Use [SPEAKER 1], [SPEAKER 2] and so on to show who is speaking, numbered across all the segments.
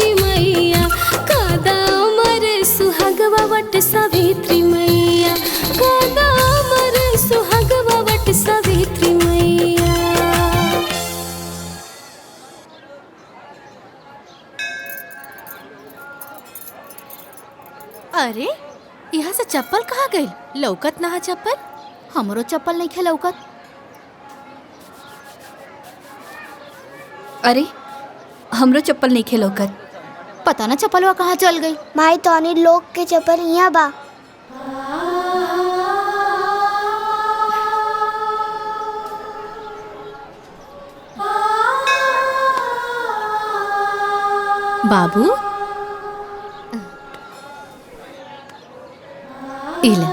[SPEAKER 1] सावित्री मैया, कादा अमर सुहागवा वट सावित्री मैया, कादा अमर सुहागवा वट सावित्री मैया।
[SPEAKER 2] अरे यहाँ से चप्पल कहाँ गई? लौकत ना चप्पल। हमरो चप्पल नहीं खे लौकत। अरे हमरो चप्पल नहीं खे लौकत। पता ना चप्पलवा कहाँ चल गई।
[SPEAKER 3] माई तो अनिल लोग के चप्पल यहाँ बा।
[SPEAKER 2] बाबू इला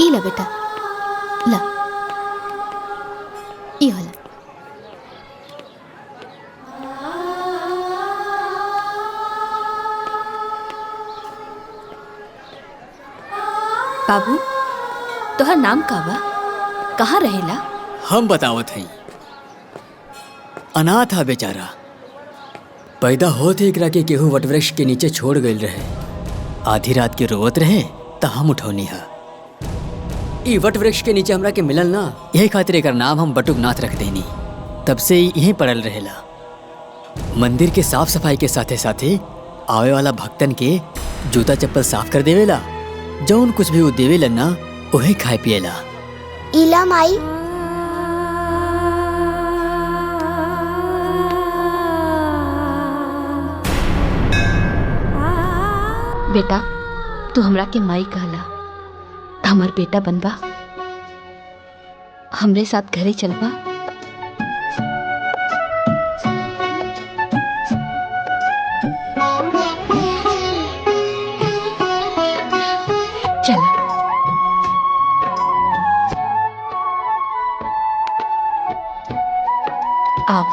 [SPEAKER 2] इला बेटा ला ई होला। बाबू तोहर नाम का बा? कहाँ रहेला?
[SPEAKER 4] हम बतावत हई। अनाथ हा बेचारा। पैदा होते एकरा के केहू वटवृक्ष के नीचे छोड़ गईल रहे। आधी रात के रोवत रहे त हम उठौनी हा। ई वटवृक्ष के नीचे हमरा के मिलल ना, यही खातिर एकर नाम हम बटुकनाथ रख देनी। तब से यहीं पड़ल रहेला। मंदिर के साफ सफाई के साथे साथे आवे वाला भक्तन के जूता चप्पल साफ कर देवेला। जौन कुछ भी वो देवेला ना उहे खाए पिएला।
[SPEAKER 3] इला माई
[SPEAKER 2] बेटा तू हमरा के माई कहला, हमार बेटा बनबा, हमरे साथ घरे चलबा। चल आओ।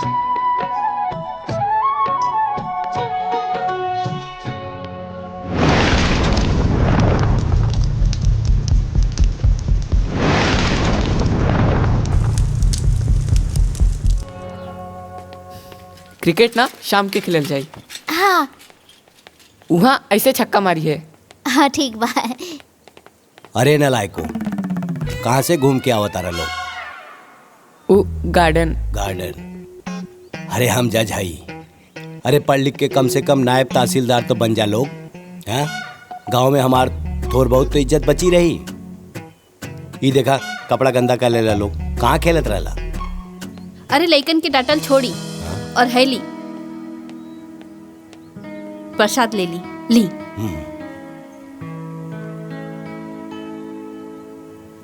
[SPEAKER 5] क्रिकेट ना शाम के खेलल जाई।
[SPEAKER 2] हाँ
[SPEAKER 5] वहाँ ऐसे छक्का मारी है।
[SPEAKER 2] हाँ ठीक बा।
[SPEAKER 6] अरे नलायको, कहाँ से घूम के आवत आ रहा लोग?
[SPEAKER 5] वो गार्डन।
[SPEAKER 6] अरे हम जज हई। अरे पढ़ लिख के कम से कम नायब तहसीलदार तो बन जा लोग। हैं? गांव में हमार थोड़ बहुत तो इज्जत बची रही। ये देखा कपड़ा गंदा कर लेला लोग। कहाँ खेलत रहला?
[SPEAKER 2] अरे लइकन के डांटल छोड़ी और है ली प्रसाद ले ली।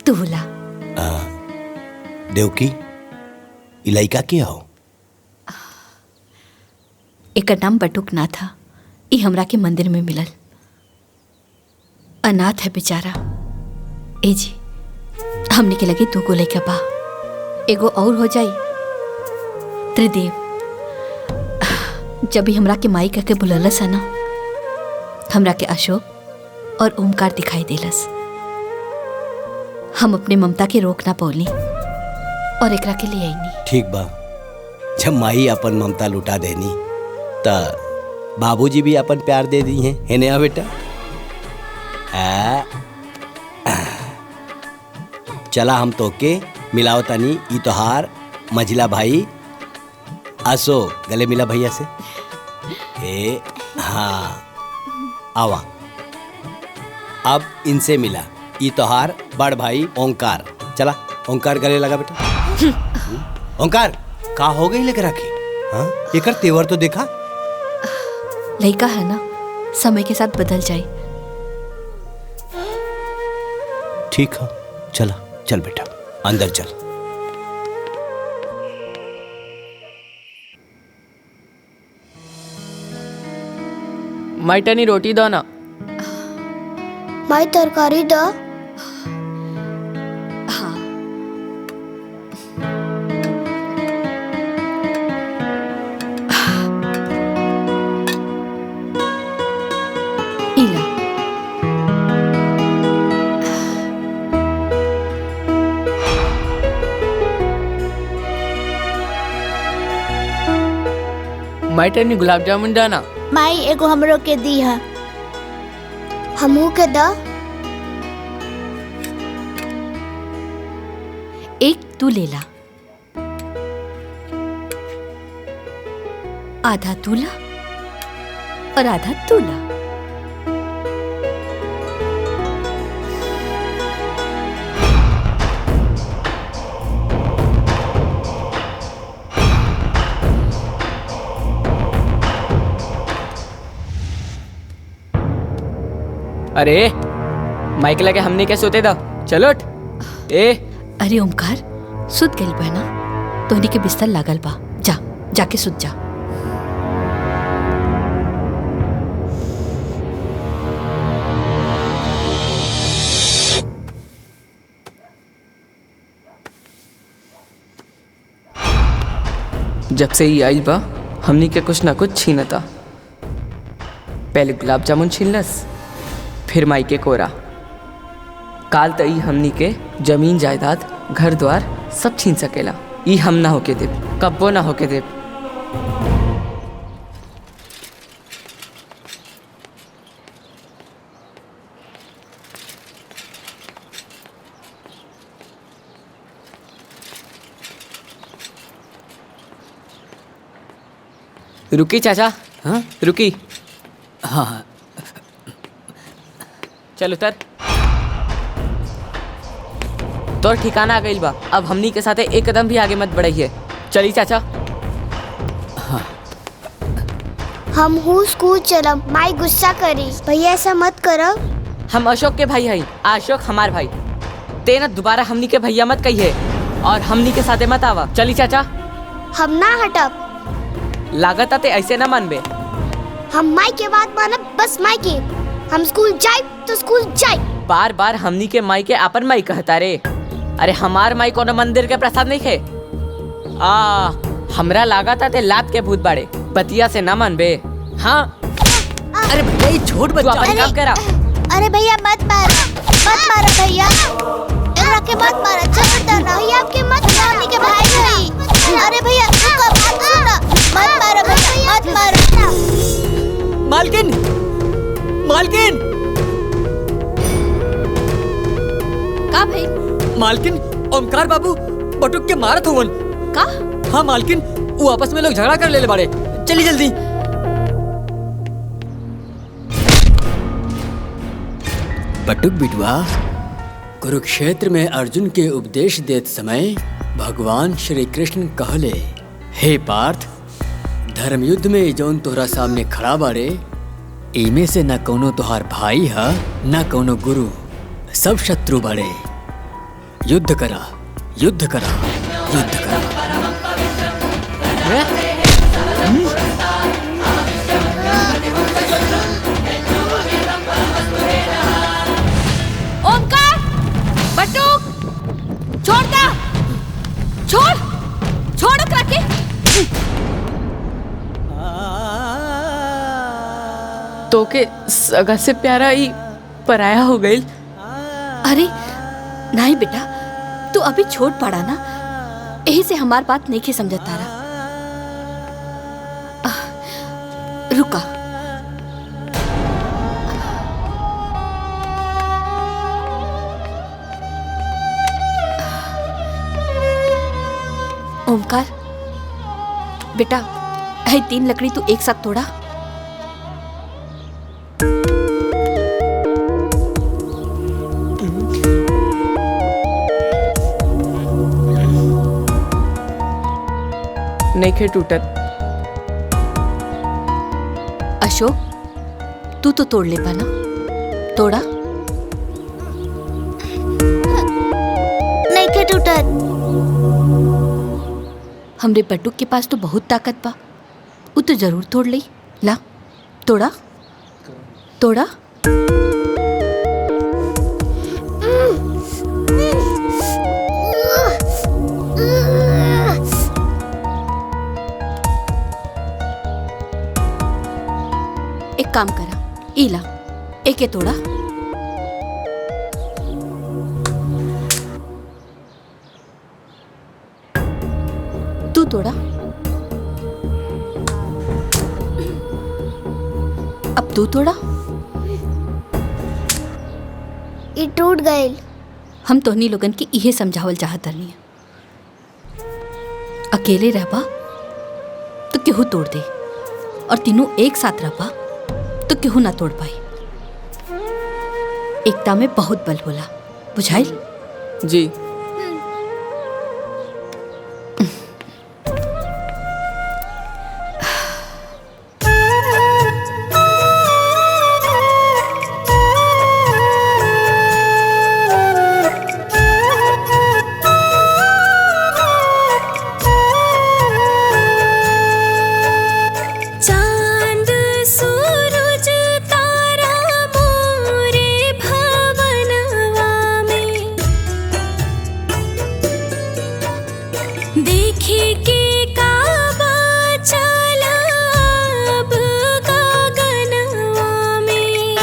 [SPEAKER 2] तू ला।
[SPEAKER 6] देवकी इलाइका के हो?
[SPEAKER 2] एक नाम बटुकनाथ था। ई हमरा के मंदिर में मिलल। अनाथ है बेचारा। ए जी हमने के लगे तू को लइका बा, एगो और हो जाई। त्रिदेव जब भी हमरा के माई कह के बुललस है ना, हमरा के अशोक और ओमकार दिखाई देलस। हम अपने ममता के रोक ना पौली और एकरा के लिए आईनी।
[SPEAKER 6] ठीक बा, जब माई अपन ममता लुटा देनी त बाबूजी भी अपन प्यार दे दी हैं। है ना बेटा? चला हम तो के मिलाओ तनी ई तोहार मझिला भाई आसो। गले मिला भैया से। ए हाँ आवा। अब इनसे मिला। ई तोहार बड़ भाई ओंकार। चला ओंकार गले लगा बेटा। ओंकार का हो गई लेकर रखे? हाँ एकर तेवर तो देखा।
[SPEAKER 2] लइका है ना, समय के साथ बदल जाए।
[SPEAKER 6] ठीक है चला, चल बेटा अंदर चल।
[SPEAKER 5] माइटनी रोटी दो ना।
[SPEAKER 3] माई तरकारी द।
[SPEAKER 2] हाँ इला।
[SPEAKER 5] माई टर्नी गुलाब जामुन डाना।
[SPEAKER 7] माई एगो हमरो के दी है।
[SPEAKER 3] हमू के द।
[SPEAKER 2] एक तू ले ला, आधा तू ला और आधा तू ला।
[SPEAKER 5] अरे माइक लगे हमने क्या सोते था। चलो उठ। ए
[SPEAKER 2] अरे ओमकार, सुत गइल बा ना, तोहनी के बिस्तर लागल बा, जा जाके सुत जा।
[SPEAKER 5] जब से ही आई बा हमनी के कुछ ना कुछ छीनता। पहले गुलाब जामुन छीनलस, फिर माई के कोरा। काल तई हमनी के जमीन जायदाद घर द्वार सब छीन सकेला। ई हम ना होके देव, कब्बो ना होके देव। रुकी चाचा।
[SPEAKER 4] हाँ
[SPEAKER 5] रुकी।
[SPEAKER 4] हाँ हाँ।
[SPEAKER 5] चल उतर। तो ठिकाना आ गइल बा, अब हमनी के साथे एक कदम भी आगे मत बढ़ाइए। चली चाचा।
[SPEAKER 3] हम हूँ स्कूल चलम, माई गुस्सा करी। भैया ऐसा मत करो।
[SPEAKER 5] हम अशोक के भाई हई, अशोक हमार भाई। ते ना दोबारा हमनी के भैया मत कहिए और हमनी के साथे मत आवा। चली चाचा।
[SPEAKER 3] हम ना हटब।
[SPEAKER 5] लागत आते ऐसे ना मानबे।
[SPEAKER 3] हम माई के बात मानब, बस माई की। हम स्कूल जाए तो स्कूल जाए।
[SPEAKER 5] बार बार हमनी के माई के आपन माई कहता रे। अरे हमार माई कोनो मंदिर के प्रसाद नहीं खे। हमरा लागत आते लात के भूत बाड़े, बतिया से ना मानबे। हाँ
[SPEAKER 4] अरे भैया ये छोड़
[SPEAKER 5] तू
[SPEAKER 4] बच्चा।
[SPEAKER 5] अपन काम करा।
[SPEAKER 7] अरे भैया मत मारो भैया, एकरा के मत मारो। चल डरना भैया, आपके मत मारने के भाई नहीं। अरे भैया रुको, बात सुनो, मत मारो भैया, मत मारो।
[SPEAKER 4] मालकिन, मालकिन,
[SPEAKER 2] का भाई?
[SPEAKER 4] मालकिन, ओमकार बाबू बटुक के मारत हुवन।
[SPEAKER 2] का?
[SPEAKER 4] हाँ मालकिन, वो आपस में लोग झगड़ा कर ले बाड़े। चली जल्दी। बटुक बिटवा, कुरुक्षेत्र में अर्जुन के उपदेश देत समय भगवान श्री कृष्ण कहले, हे पार्थ, धर्म युद्ध में जौन तोहरा सामने खड़ा बाड़े, इमे से न कोनो तोहार भाई है न कोनो गुरु, सब शत्रु बाड़े। युद्ध करा, युद्ध करा, युद्ध करा।
[SPEAKER 2] ओमकार, बटुक, छोड़ दा, छोड़ ओकरा के।
[SPEAKER 5] तो के सगा से प्यारा ही पराया हो गई।
[SPEAKER 2] अरे नहीं बेटा, तू अभी छोट पड़ा ना, यही से हमार बात नहीं के समझ तारा। रुका। ओमकार बेटा, है 3 लकड़ी तू एक साथ तोड़ा।
[SPEAKER 5] नहीं खे टूटत।
[SPEAKER 2] अशोक, तू तो तोड़ ले पाना, तोड़ा।
[SPEAKER 7] नहीं के टूटत।
[SPEAKER 2] हमरे बटुक के पास तो बहुत ताकत बा, वो तो जरूर तोड़ ली। ला, तोड़ा तोड़ा। एक काम करा, इला एके तोड़ा। तू तोड़ा। तू तोड़ा?
[SPEAKER 3] ये टूट गए।
[SPEAKER 2] हम तोहनी लोगन के इहे समझावल चाहत रहनी। अकेले रहबा तो केहू तोड़ दे, और तीनों एक साथ रहबा तो केहू ना तोड़ पाई। एकता में बहुत बल होला, बुझाइल?
[SPEAKER 5] जी।
[SPEAKER 1] चांद सूरज तारा मोरे भवनवा में, देखे के काबा चला अब गगनवा में,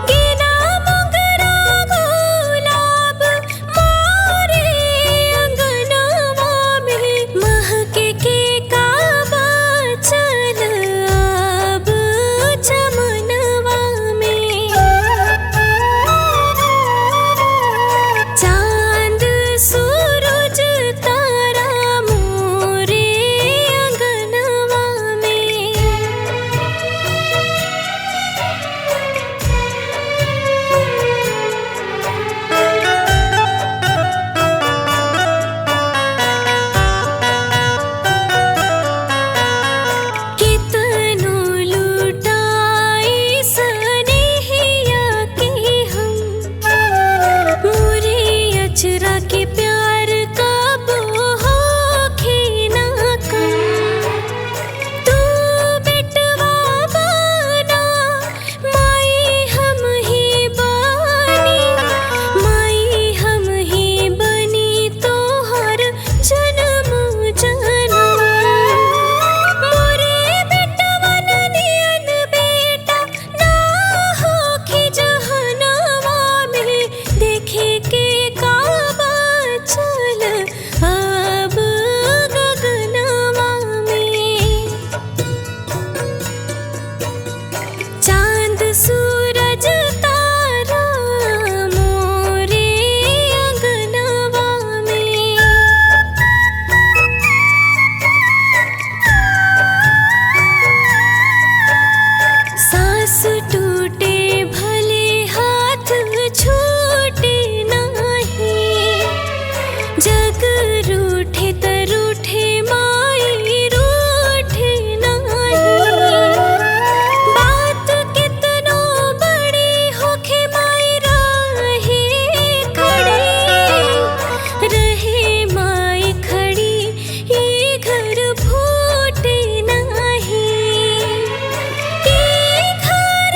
[SPEAKER 1] गिना मोगरा गुलाब मोरे अंगनवा में, महके के काबा चल अब चमनवा में। चांद सूरज तारा मोरे अंगनवा में। कितनो लुटाई सनेहिया के हम, मोरे अचरा के प्यार का होखे ना कम। तू बेटवा बना माई हम ही बानी, माई हम ही बनी तोहर जन्म जन्म। मोरे बेटवन नियन बेटा ना होखी जहनवा में, देखे के काबा चल अब गगनवा में। चांद सूरज तारा मोरे अंगनवा में। सांस टूटे भले हाथ छूटे नहीं, जग रूठे त रूठे माई रूठे नहीं। बात कितनो बड़ी होखे माई रहे खड़ी, रहे माई खड़ी ये घर फूटे नहीं। ये घर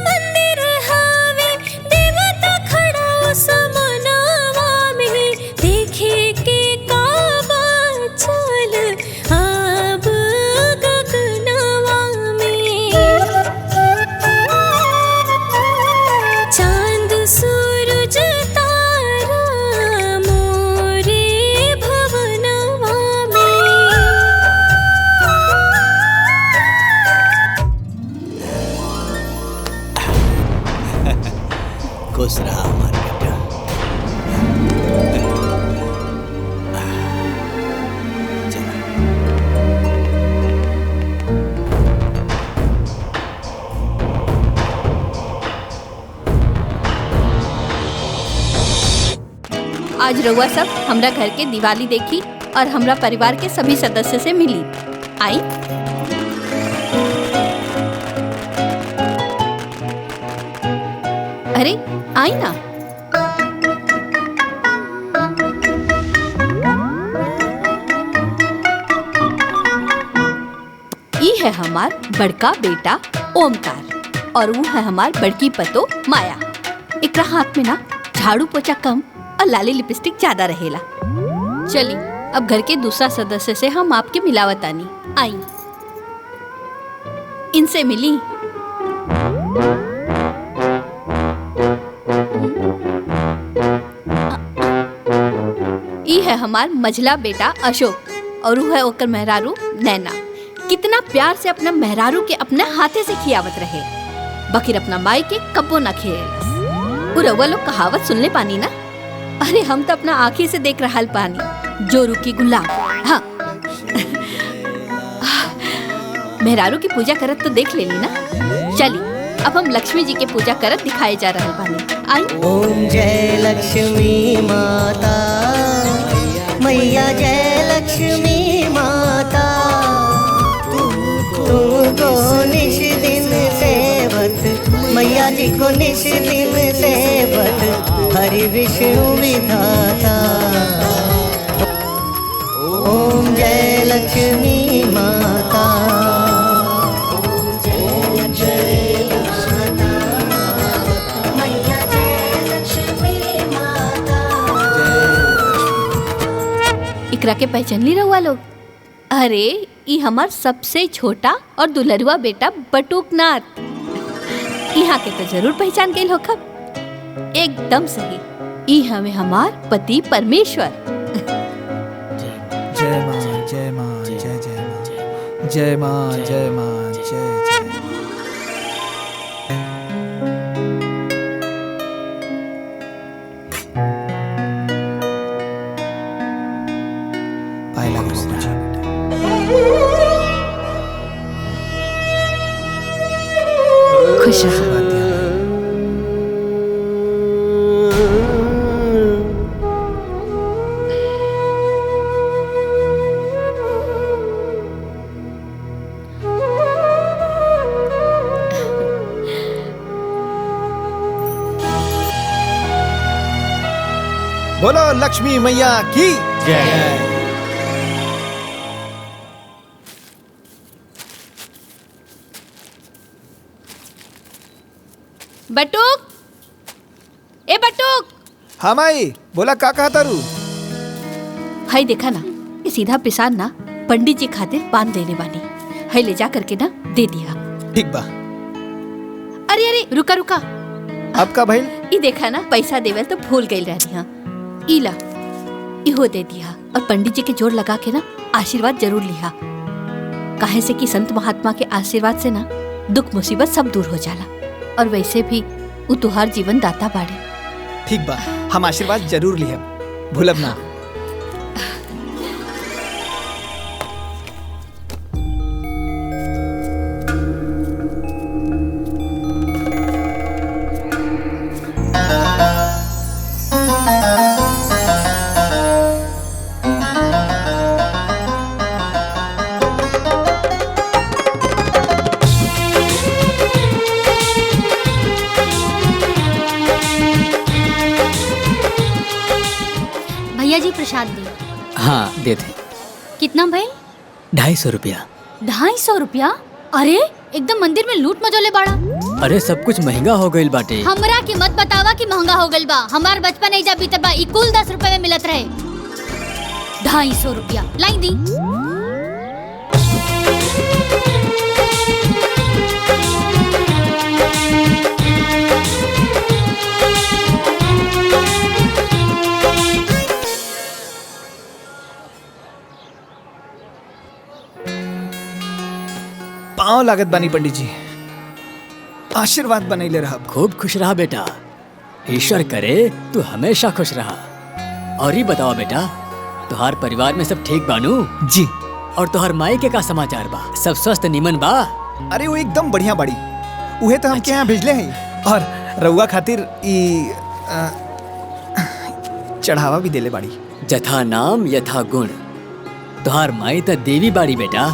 [SPEAKER 1] मंदिर हवे देवता खड़ा समनवा में, देखे के काबा चल अब गगनवा में। चांद सूरज तारा मोरे भवनवा में।
[SPEAKER 6] खुश रहा हमारे बेटा। चलो।
[SPEAKER 2] आज रउआ सब हमरा घर के दिवाली देखी और हमरा परिवार के सभी सदस्य से मिली। आई। अरे आई ना। ई है हमार बड़का बेटा ओमकार, और वो है हमार बड़की पतो माया। एकरा हाथ में ना झाड़ू पोछा कम और लाली लिपस्टिक ज्यादा रहेला। चली अब घर के दूसरा सदस्य से हम आपके मिलावतानी। आई, इनसे मिली। ई है हमार मझला बेटा अशोक, और वो है ओकर मेहरारू नैना। कितना प्यार से अपना मेहरारू के अपने हाथे से खियावत रहे, बकिर अपना माई के कब्बो न खिएलस। वो रउआ लोग कहावत सुनले पानी ना? अरे हम तो अपना आँखी से देख रहा पानी, जो रुकी गुलाब। हाँ मेहरारू की पूजा करत तो देख लेली ना। चली अब हम लक्ष्मी जी के पूजा करत दिखाए जा रहे पानी। आई।
[SPEAKER 8] ओम जय लक्ष्मी माता मैया, जय लक्ष्मी माता, तुमको निश दिन सेवत मैया जी को निश दिन सेवत हरि विष्णु विधाता। ओम जय लक्ष्मी माता।
[SPEAKER 2] इकरा के पहचान ली रहुआ लोग? अरे ई हमार सबसे छोटा और दुलरुआ बेटा बटुकनाथ। यहाँ के तो जरूर पहचान गई होखब। एकदम सही, ई हमें हमार पति परमेश्वर।
[SPEAKER 9] जय माँ जय माँ जय जय माँ जय माँ जय माँ जय जय। पाए लगो मुझे।
[SPEAKER 2] खुश रहो।
[SPEAKER 9] बोलो लक्ष्मी मैया की जय।
[SPEAKER 2] बटुक, ए बटुक।
[SPEAKER 9] हाँ माई, बोला का कहा तारू?
[SPEAKER 2] हाय देखा ना, ये सीधा पिसान ना पंडित जी खातिर पान देने वाली। हाय ले जा करके ना दे दिया।
[SPEAKER 9] ठीक बा।
[SPEAKER 2] अरे अरे रुका रुका।
[SPEAKER 9] अब का भाई?
[SPEAKER 2] ई देखा ना पैसा देवल तो भूल गई रहनी। हाँ इला इहो दे दिया और पंडित जी के जोड़ लगा के ना आशीर्वाद जरूर लिहा। काहे से कि संत महात्मा के आशीर्वाद से ना दुख मुसीबत सब दूर हो जाला। और वैसे भी वो तुहार जीवन दाता बाड़े।
[SPEAKER 9] ठीक बा, हम आशीर्वाद जरूर लिहब, भूलब ना।
[SPEAKER 10] भैया जी प्रसाद दी।
[SPEAKER 4] हाँ दे दे।
[SPEAKER 10] कितना भाई?
[SPEAKER 4] 250 रुपया।
[SPEAKER 10] 250 रुपया? अरे एकदम मंदिर में लूट मचोले बाड़ा।
[SPEAKER 4] अरे सब कुछ महंगा हो गईल बाटे।
[SPEAKER 10] हमरा के मत बतावा कि महंगा हो गईल बा। हमार बचपन ऐजा बीतल बा, ई कुल 10 रुपए में मिलत रहे। 250 रुपया लाई दी।
[SPEAKER 9] पाँव लागत बानी पंडित जी, आशीर्वाद बनैले रहा।
[SPEAKER 4] खूब खुश रहा बेटा, ईश्वर करे तू हमेशा खुश रहा। और ही बताओ बेटा, तुहार परिवार में सब ठीक बानू?
[SPEAKER 9] जी।
[SPEAKER 4] और तुहार माई के का समाचार बा? सब स्वस्थ निमन बा?
[SPEAKER 9] अरे वो एकदम बढ़िया बाड़ी, उहे तो हमके यहाँ भेजले हैं। और रउआ खातिर ई चढ़ावा भी देले बाड़ी।
[SPEAKER 4] जथा नाम यथा गुण। तुहार माई तो देवी बाड़ी बेटा,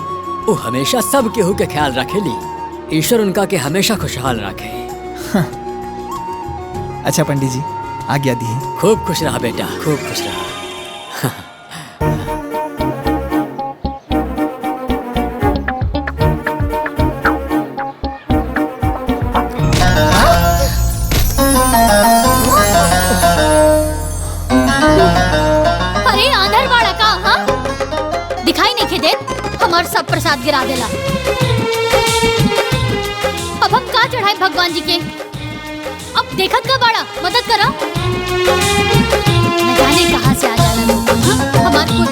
[SPEAKER 4] वो हमेशा सब केहू के ख्याल रखेली। ईश्वर उनका के हमेशा खुशहाल रखे।
[SPEAKER 9] अच्छा पंडित जी, आज्ञा दी।
[SPEAKER 4] खूब खुश रहा बेटा, खूब खुश रहा।
[SPEAKER 10] अरे आंधर बाड़ा का? हाँ दिखाई नहीं के देत, हमार सब प्रसाद गिरा देला। अब हम का चढ़ाए भगवान जी के? अब देखत का बाड़ा, मदद करा। न जाने कहाँ से आ जाला लोग। हाँ? हमार कुल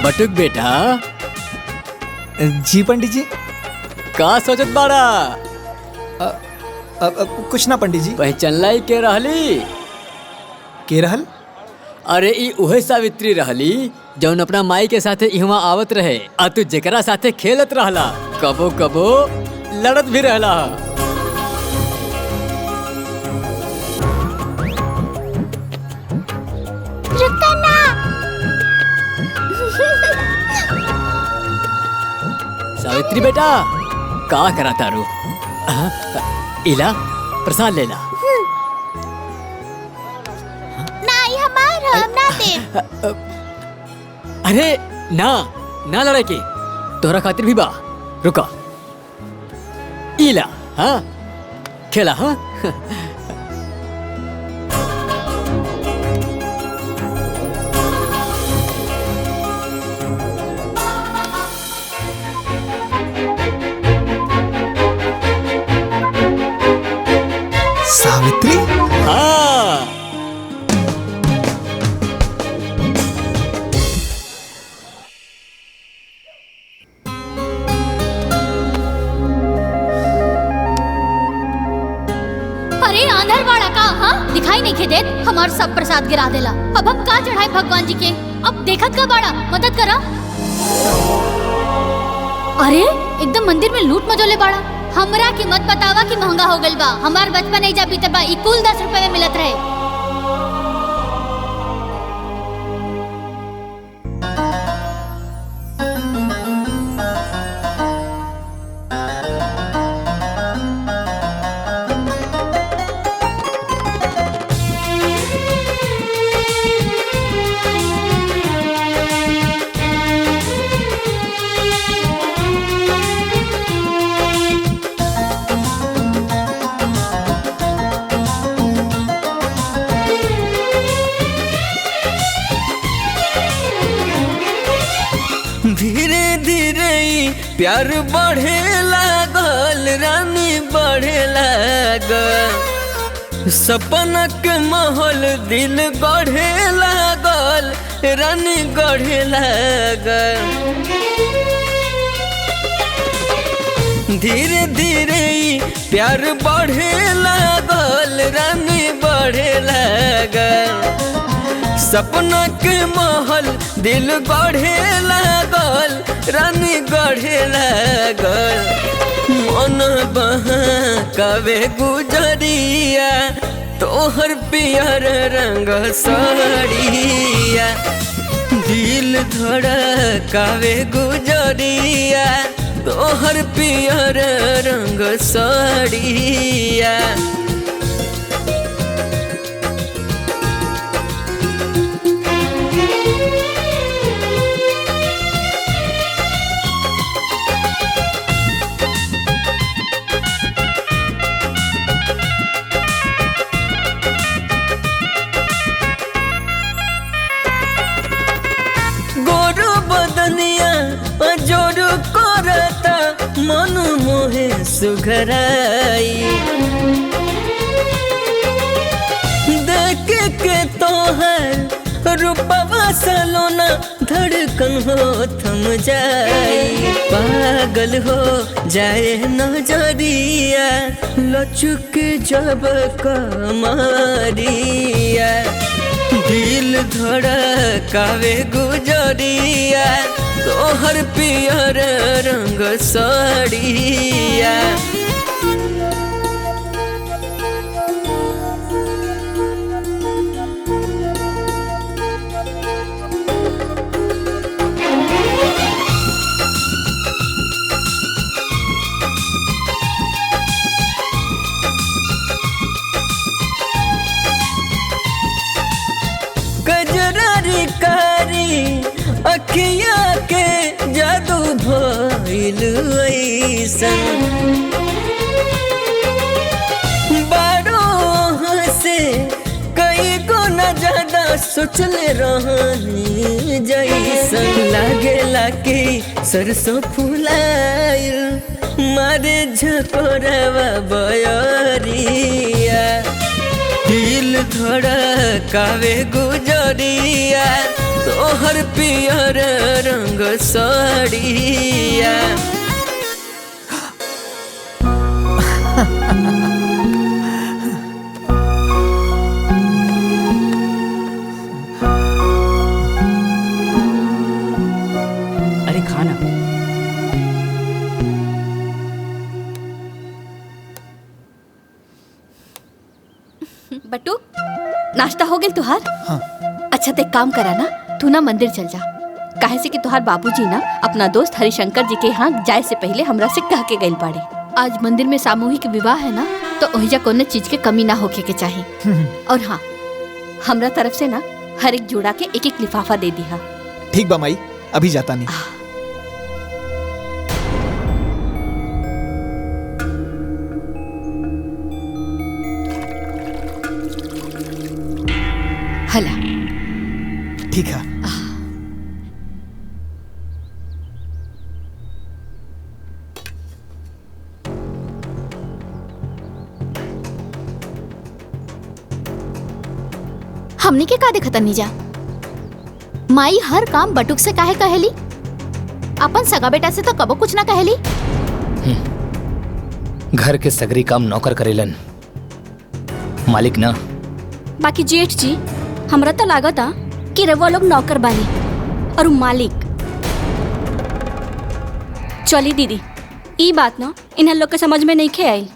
[SPEAKER 4] बटुक बेटा,
[SPEAKER 9] जी पंडित जी।
[SPEAKER 4] का सोचत बाड़ा?
[SPEAKER 9] कुछ ना पंडित जी।
[SPEAKER 4] पहचानलाई के रहली?
[SPEAKER 9] के रहल?
[SPEAKER 4] अरे ई उहे सावित्री रहली जौन अपना माई के साथे इहवा आवत रहे, आ तू जेकरा साथे खेलत रहला, कबो कबो लड़त भी रहला।
[SPEAKER 7] रुको ना।
[SPEAKER 4] सावित्री बेटा, का करा तारू? इला प्रसाद लेला।
[SPEAKER 7] नहीं हमार हम ना दे।
[SPEAKER 4] अरे ना ना लड़ाई की, तोहरा खातिर भी बा। रुका, इला। हाँ खेला। हाँ
[SPEAKER 9] सावित्री।
[SPEAKER 4] हाँ
[SPEAKER 10] अरे आंधर वाला का, हाँ दिखाई नहीं देत, हमार सब प्रसाद गिरा देला। अब हम का चढ़ाए भगवान जी के? अब देखत का बाड़ा, मदद करा। अरे एकदम मंदिर में लूट मचोले बाड़ा। हमरा की मत बतावा कि महंगा हो गइल बा। हमार बचपन नहीं जा बीतल बा, ई कुल 10 रुपए में मिलत रहे।
[SPEAKER 11] धीरे धीरे प्यार बढ़े लागल, रानी बढ़े लागल। सपना के महल दिल गढ़े लागल, रानी गढ़े लागल। धीरे धीरे प्यार बढ़े लागल, रानी बढ़े लागल। सपना के महल दिल गढ़े लागल, रानी गढ़े लागल। मन बहकावे गुजरिया, तोहर पियर रंग साड़िया। दिल धड़कावे गुजरिया, तोहर पियर रंग साड़िया। जोर करता मन मोहे सुघराई, देख के तोहर रूपवा सलोना धड़कन हो थम जाई। पागल हो जाए नजरिया, लचुक जब कमरिया। दिल धड़कावे गुजरिया, तोहर पियर रंग साड़िया। कजरारी कारी अखिया के जादू भइल ऐसन। बारो से कई गो न ज्यादा सोचले रहनी जैसन। लागेला कि सरसों फुलाइल, मारे झकोरवा बयरिया। दिल धड़कावे गुजरिया, तोहर पियर रंग रंग सड़िया।
[SPEAKER 5] अरे खाना।
[SPEAKER 2] बट्टू नाश्ता हो गया तुहार?
[SPEAKER 9] हाँ।
[SPEAKER 2] अच्छा ते काम करा ना, तू ना मंदिर चल जा। काहे से कि तुहार बाबूजी ना अपना दोस्त हरिशंकर जी के यहाँ जाए से पहले हमरा से कह के गइल बाड़े। आज मंदिर में सामूहिक विवाह है ना, तो ओहिजा कोनो चीज के कमी ना होके के चाहिए। और हाँ, हमरा तरफ से ना हर एक जोड़ा के एक एक लिफाफा दे दिया।
[SPEAKER 9] ठीक बा माई, अभी जाता नहीं।
[SPEAKER 2] हला
[SPEAKER 9] ठीक है।
[SPEAKER 10] हमनी के का देखत नहीं जा? माई हर काम बटुक से काहे कहेली? अपन सगा बेटा से तो कबो कुछ ना कहेली।
[SPEAKER 12] घर के सगरी काम नौकर करेलन, मालिक ना।
[SPEAKER 13] बाकी जेठ जी, हमरा तो लागता कि रवा लोग नौकर बानी और उ मालिक। चली दीदी, ई बात ना इन्हें लोग के समझ में नहीं खे आई।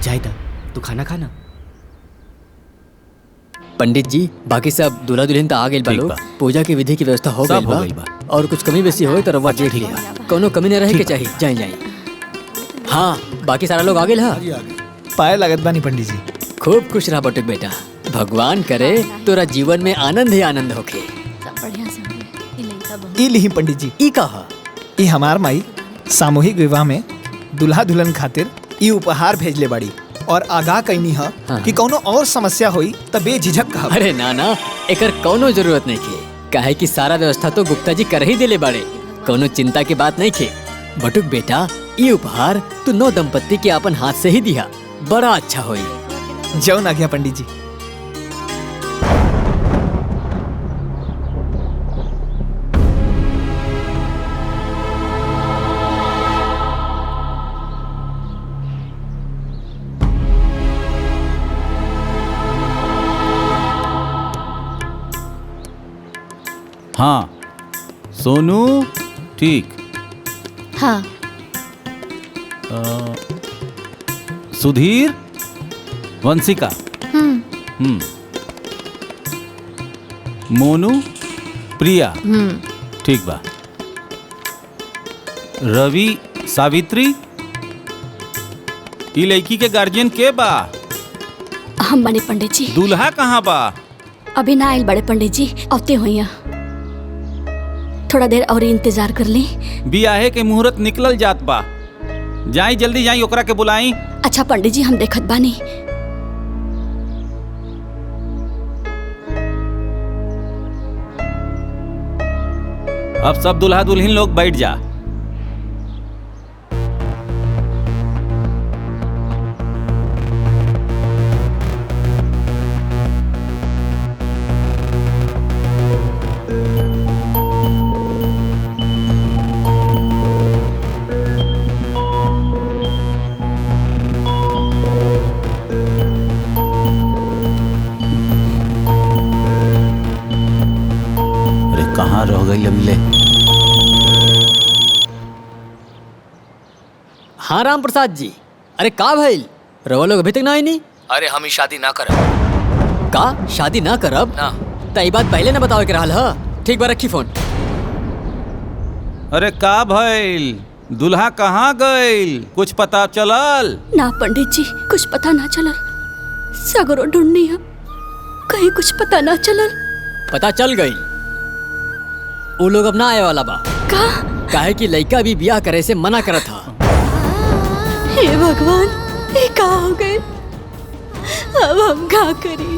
[SPEAKER 12] जायदा तू खाना खाना।
[SPEAKER 4] पंडित जी, बाकी सब दूल्हा दुल्हन तो आ गए बा लोग। पूजा की विधि की व्यवस्था हो गई बा। और कुछ कमी बेसी हो तो रवा देख लिया, कोनो कमी न रहे के चाहिए। जाए जाए। हाँ, बाकी सारा लोग आ गए। हाँ,
[SPEAKER 9] पाए लागत बानी पंडित जी।
[SPEAKER 4] खूब खुश रहा बटुक बेटा, भगवान करे तोरा जीवन में आनंद ही आनंद होके।
[SPEAKER 9] ई लिही पंडित जी।
[SPEAKER 4] ई कहा?
[SPEAKER 9] ई हमार माई सामूहिक विवाह में दुल्हा दुल्हन खातिर ई उपहार भेजले बाड़ी और आगाह कईनी है कि कोनो और समस्या हुई त बेझिझक कहा।
[SPEAKER 4] अरे ना ना, एकर कोनो जरूरत नहीं खे। काहे कि सारा व्यवस्था तो गुप्ता जी कर ही देले बाड़े, कोनो चिंता की बात नहीं खे। बटुक बेटा, ये उपहार तू नौ दंपत्ति के अपन हाथ से ही दिया, बड़ा अच्छा होई।
[SPEAKER 9] जौन आ गया पंडित जी।
[SPEAKER 14] हाँ सोनू, ठीक।
[SPEAKER 10] हाँ।
[SPEAKER 14] सुधीर, वंशिका। मोनू, प्रिया। ठीक बा। रवि, सावित्री। ई लड़की के गार्जियन के बा?
[SPEAKER 13] हम बने पंडित जी।
[SPEAKER 14] दूल्हा कहाँ बा?
[SPEAKER 13] अभी ना आइल बड़े पंडित जी, औते हुई। थोड़ा देर और इंतजार कर ली।
[SPEAKER 14] बियाहे के मुहूर्त निकलल जात बा, जाई जल्दी जाई, ओकरा के बुलाई।
[SPEAKER 13] अच्छा पंडित जी, हम देखत बानी।
[SPEAKER 14] अब सब दुल्हा दुल्हन लोग बैठ जा। कहाँ रह गई अभी?
[SPEAKER 4] हाँ राम प्रसाद जी, अरे का भइल? रवा लोग अभी तक ना आई नहीं?
[SPEAKER 12] अरे हम ही शादी ना करब।
[SPEAKER 4] का शादी ना करब?
[SPEAKER 12] ना।
[SPEAKER 4] तई बात पहले ना बतावे के रहल ह। ठीक बा, रखी फोन।
[SPEAKER 14] अरे का भइल? दुल्हा कहाँ गइल? कुछ पता चलल?
[SPEAKER 13] ना पंडित जी, कुछ पता ना चलल। सगरो ढूंढनी है, कहीं कुछ पता ना चलल।
[SPEAKER 4] पता चल गई, वो लोग अब ना आए वाला बा।
[SPEAKER 13] का?
[SPEAKER 4] काहे कि लड़का भी ब्याह करे से मना करा था।
[SPEAKER 13] हे भगवान, ये का हो गए? अब हम का करी?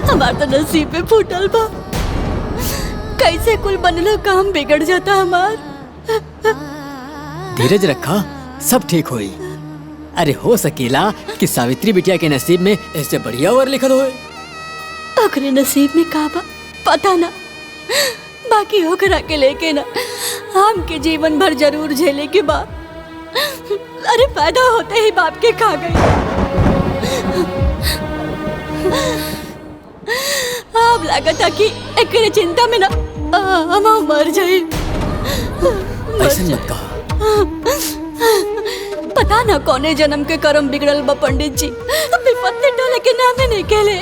[SPEAKER 13] हमार तो नसीब में फूटल बा। कैसे कुल बनलो काम बिगड़ जाता हमार।
[SPEAKER 4] धीरज रखा, सब ठीक होई। अरे हो सकेला कि सावित्री बिटिया के नसीब में ऐसे बढ़िया वर लिखल होए।
[SPEAKER 13] ओकरे नसीब में का बा पता ना, बाकी ओकरा के लेके ना हमके जीवन भर जरूर झेले के बा। अरे पैदा होते ही बाप के खा गई। अब लागता कि एकरे चिंता में ना हम मर जाए।
[SPEAKER 4] ऐसे मत कहा।
[SPEAKER 13] पता ना कौने जन्म के कर्म बिगड़ल बा पंडित जी, विपत्ति टोले के नामे नहीं कहले।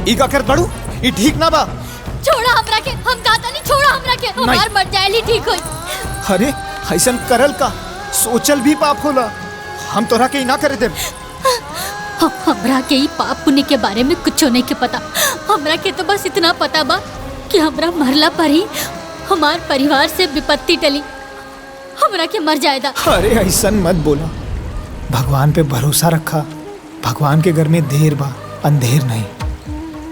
[SPEAKER 9] ई का कर बड़ू, ई ठीक ना बा।
[SPEAKER 10] छोड़ा हमरा के, हम कहता नहीं छोड़ा हमरा के, हमार मर जाए ठीक होई।
[SPEAKER 9] अरे ऐसन करल का, सोचल भी पाप होला। हम तोरा के ना करे देब।
[SPEAKER 10] हमरा के ही पाप पुण्य के बारे में कुछ नहीं के पता। हमरा के तो बस इतना पता बा कि हमरा मरला पर ही हमार परिवार से विपत्ति टली, हमरा के मर जाएगा।
[SPEAKER 9] अरे ऐसन मत बोला, भगवान पे भरोसा रखा। भगवान के घर में देर बा, अंधेर नहीं।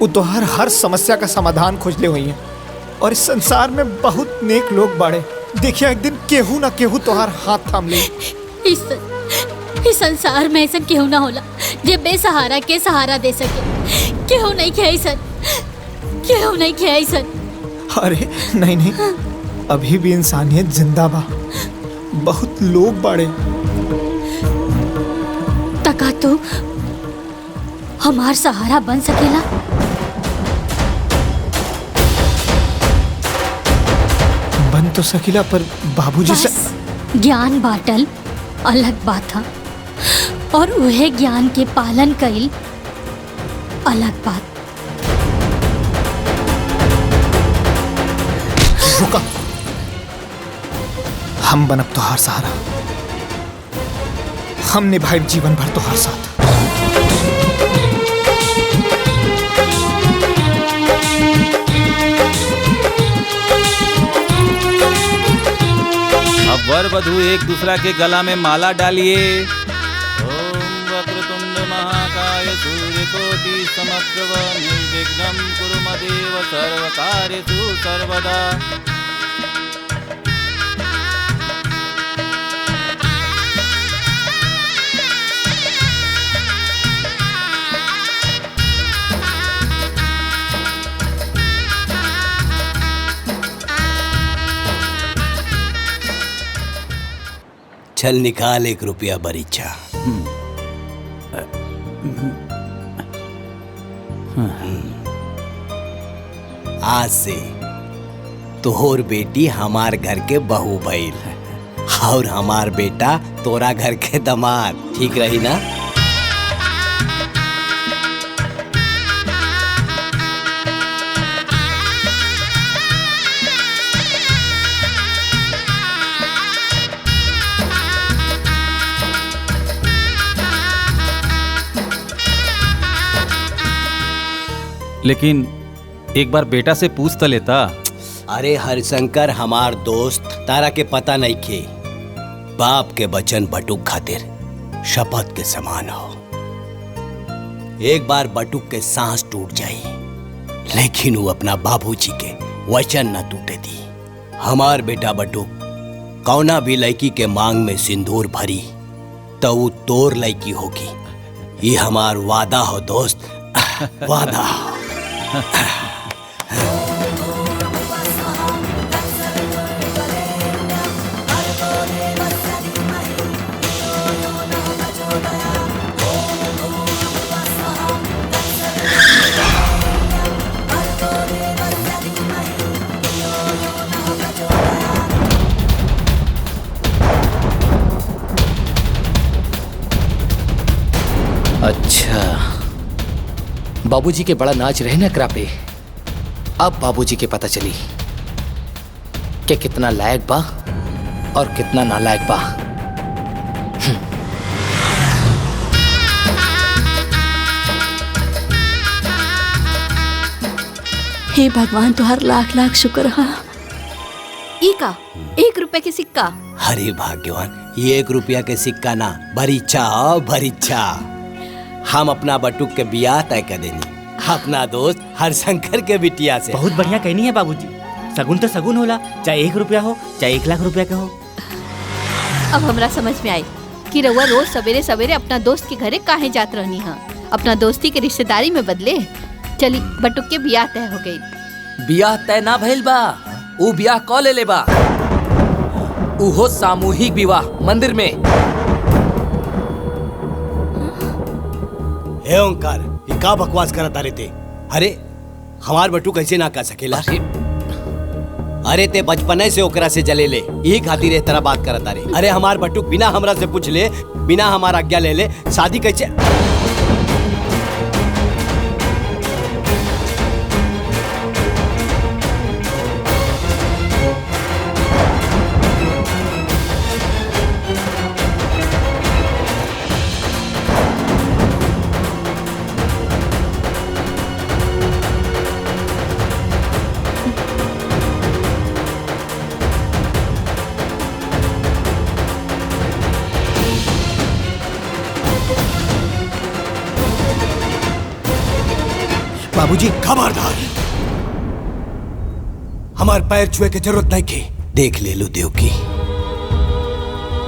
[SPEAKER 9] वो तोहर हर समस्या का समाधान खोजले हुई है, और इस संसार में बहुत नेक लोग बाड़े। देखिए एक दिन केहू ना केहू तोहर हाथ थाम ले।
[SPEAKER 10] इस संसार में ऐसा केहू ना होला जे बेसहारा के सहारा दे सके। केहू नहीं खे ऐसा, केहू नहीं खे ऐसा।
[SPEAKER 9] अरे नहीं नहीं, अभी भी इंसानियत जिंदा बा। बहुत लोग बाड़े।
[SPEAKER 10] तका तो हमार सहारा बन सकेला।
[SPEAKER 9] बन तो सकीला, पर बाबूजी से
[SPEAKER 10] ज्ञान बाटल अलग बात था, और वह ज्ञान के पालन कईल अलग बात।
[SPEAKER 9] रुका, हम बनब तोहार सहारा। हम निभाए जीवन भर तोहार साथ।
[SPEAKER 14] अब वर वधू एक दूसरा के गला में माला डालिए। ओम वक्रतुंड महाकाय सूर्यकोटि समप्रभ निर्विघ्नं कुरु मदेव सर्वकार्येषु सर्वदा।
[SPEAKER 6] चल निकाल 1 रुपया बरीचा। आज से तोहर बेटी हमार घर के बहू भइल, और हमार बेटा तोरा घर के दामाद। ठीक रही ना?
[SPEAKER 14] लेकिन एक बार बेटा से पूछ तो लेता।
[SPEAKER 6] अरे हरिशंकर हमार दोस्त, तारा के पता नहीं खे, बाप के वचन बटुक खातिर शपथ के समान हो। एक बार बटुक के सांस टूट जाई, लेकिन वो अपना बाबूजी के वचन न टूटे दी। हमार बेटा बटुक कौना भी लड़की के मांग में सिंदूर भरी तो वो तोर लड़की होगी। ये हमार वादा हो दोस्त, वादा।
[SPEAKER 12] अच्छा, बाबूजी के बड़ा नाच रहे ना एकरा पे। अब बाबूजी के पता चली कि कितना लायक बा और कितना नालायक बा।
[SPEAKER 13] हे भगवान तुहार लाख लाख शुक्र हा।
[SPEAKER 2] ई का 1 रुपए के सिक्का।
[SPEAKER 6] अरे भाग्यवान, ये 1 रुपया के सिक्का ना, भरीच्छा हो भरीच्छा। हम अपना बटुक के बियाह तय कर देनी अपना दोस्त हरशंकर के बिटिया से।
[SPEAKER 15] बहुत बढ़िया कहनी है बाबूजी। सगुन तो सगुन होला, चाहे 1 रुपया हो चाहे 1 लाख रुपया का हो।
[SPEAKER 2] अब हमरा समझ में आई कि रउआ रोज सवेरे सवेरे अपना दोस्त के घरे काहे जात रहनी है। अपना दोस्ती के रिश्तेदारी में बदले। चली बटुक के बियाह तय हो गई।
[SPEAKER 12] बियाह तय ना भइल बा, ऊ बियाह क ले बा। उहो सामूहिक विवाह मंदिर में।
[SPEAKER 6] हे ओंकार, ये का बकवास करता रहते? अरे हमार बटू कैसे ना कर सकेला? अरे ते बचपने से ओकरा से जले ले, यही खातिर इस तरह बात करता रे। अरे हमार बटू बिना हमरा से पूछ ले, बिना हमार आज्ञा ले ले शादी कैसे?
[SPEAKER 9] बाबूजी
[SPEAKER 6] खबरदार, हमार पैर छुए के जरूरत नहीं की। देख ले लो देव की,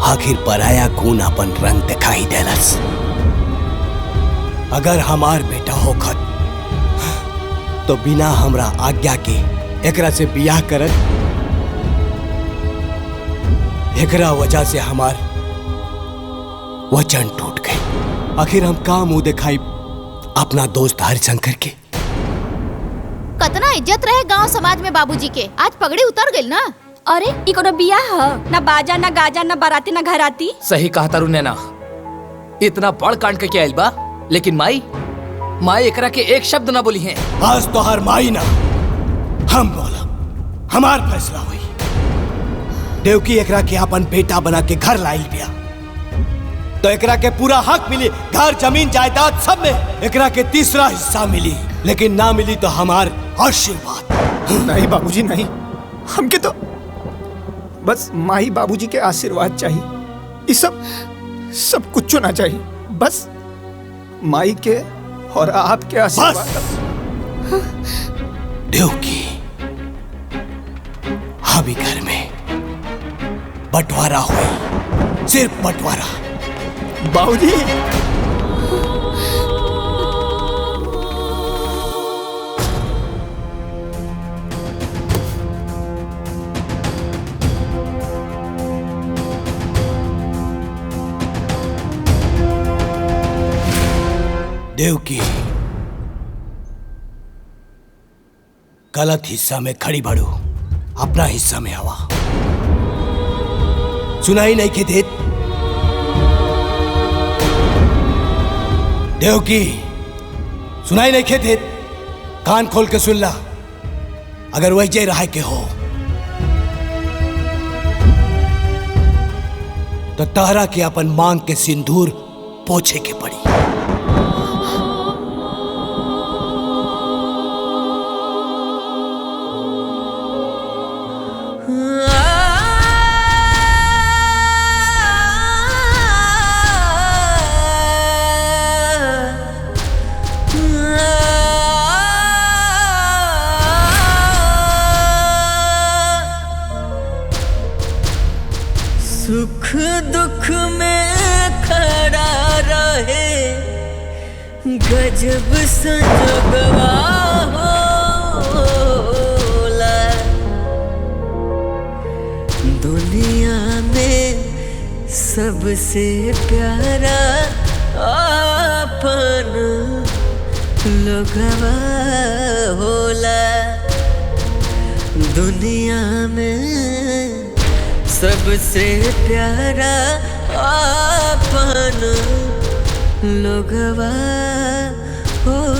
[SPEAKER 6] आखिर पराया खून अपन रंग दिखाई देलस। अगर हमार बेटा होखत तो बिना हमरा आज्ञा के एकरा से बियाह करत। एकरा वजह से हमार वचन टूट गई। आखिर हम का मुंह दिखाई अपना दोस्त हरिशंकर के?
[SPEAKER 7] कतना इज्जत रहे गांव समाज में बाबूजी के, आज पगड़ी उतर गई ना।
[SPEAKER 13] अरे ई कोनो बियाह ह? ना बाजा ना गाजा ना बाराती ना घराती।
[SPEAKER 12] सही कहा तारू नैना, इतना बड़ कांड के आइल बा, लेकिन माई एकरा के एक शब्द ना बोली है।
[SPEAKER 6] आज तो हर माई ना हम बोला, हमार फैसला हुई। देवकी एकरा के अपन बेटा बना के घर लाइल बिया, तो एकरा के पूरा हक मिली। घर जमीन जायदाद सब में एकरा के 3रा हिस्सा मिली, लेकिन ना मिली तो हमार आशीर्वाद।
[SPEAKER 9] नहीं बाबूजी नहीं, हमके तो बस माही बाबूजी के आशीर्वाद चाहिए। ये सब कुछ ना चाहिए, बस माई के और आपके आशीर्वाद।
[SPEAKER 6] देवकी, अभी घर में बंटवारा हुई, सिर्फ बंटवारा।
[SPEAKER 9] बाबूजी
[SPEAKER 6] देवकी, गलत हिस्सा में खड़ी बढ़ू, अपना हिस्सा में आवा। सुनाई नहीं के देत? देवकी, सुनाई नहीं के देत? कान खोल के सुन ला। अगर वही रहा के हो तो तारा के अपन मांग के सिंदूर पोछे के पड़ी।
[SPEAKER 11] सुख दुख में खड़ा रहे गजब संजोगवा होला। दुनिया में सबसे प्यारा अपन लोगवा होला। दुनिया में सबसे प्यारा अपन लोगवा होला।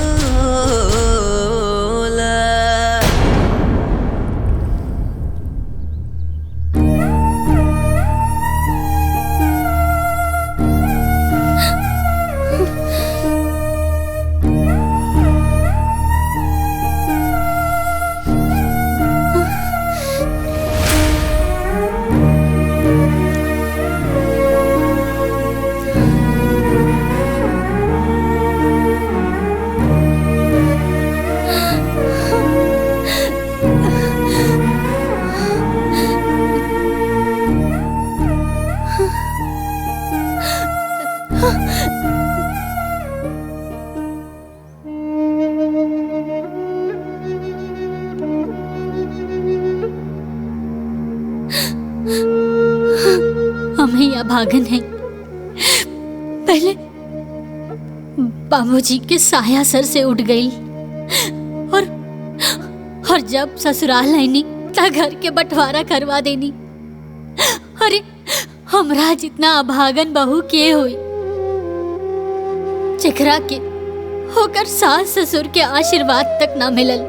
[SPEAKER 10] अभागन हैं। पहले बाबूजी के साया सर से उठ गई और जब ससुराल आईनी ता घर के बंटवारा करवा देनी। अरे हमरा जितना अभागन बहू के हुई जेकरा के होकर सास ससुर के आशीर्वाद तक ना मिलल।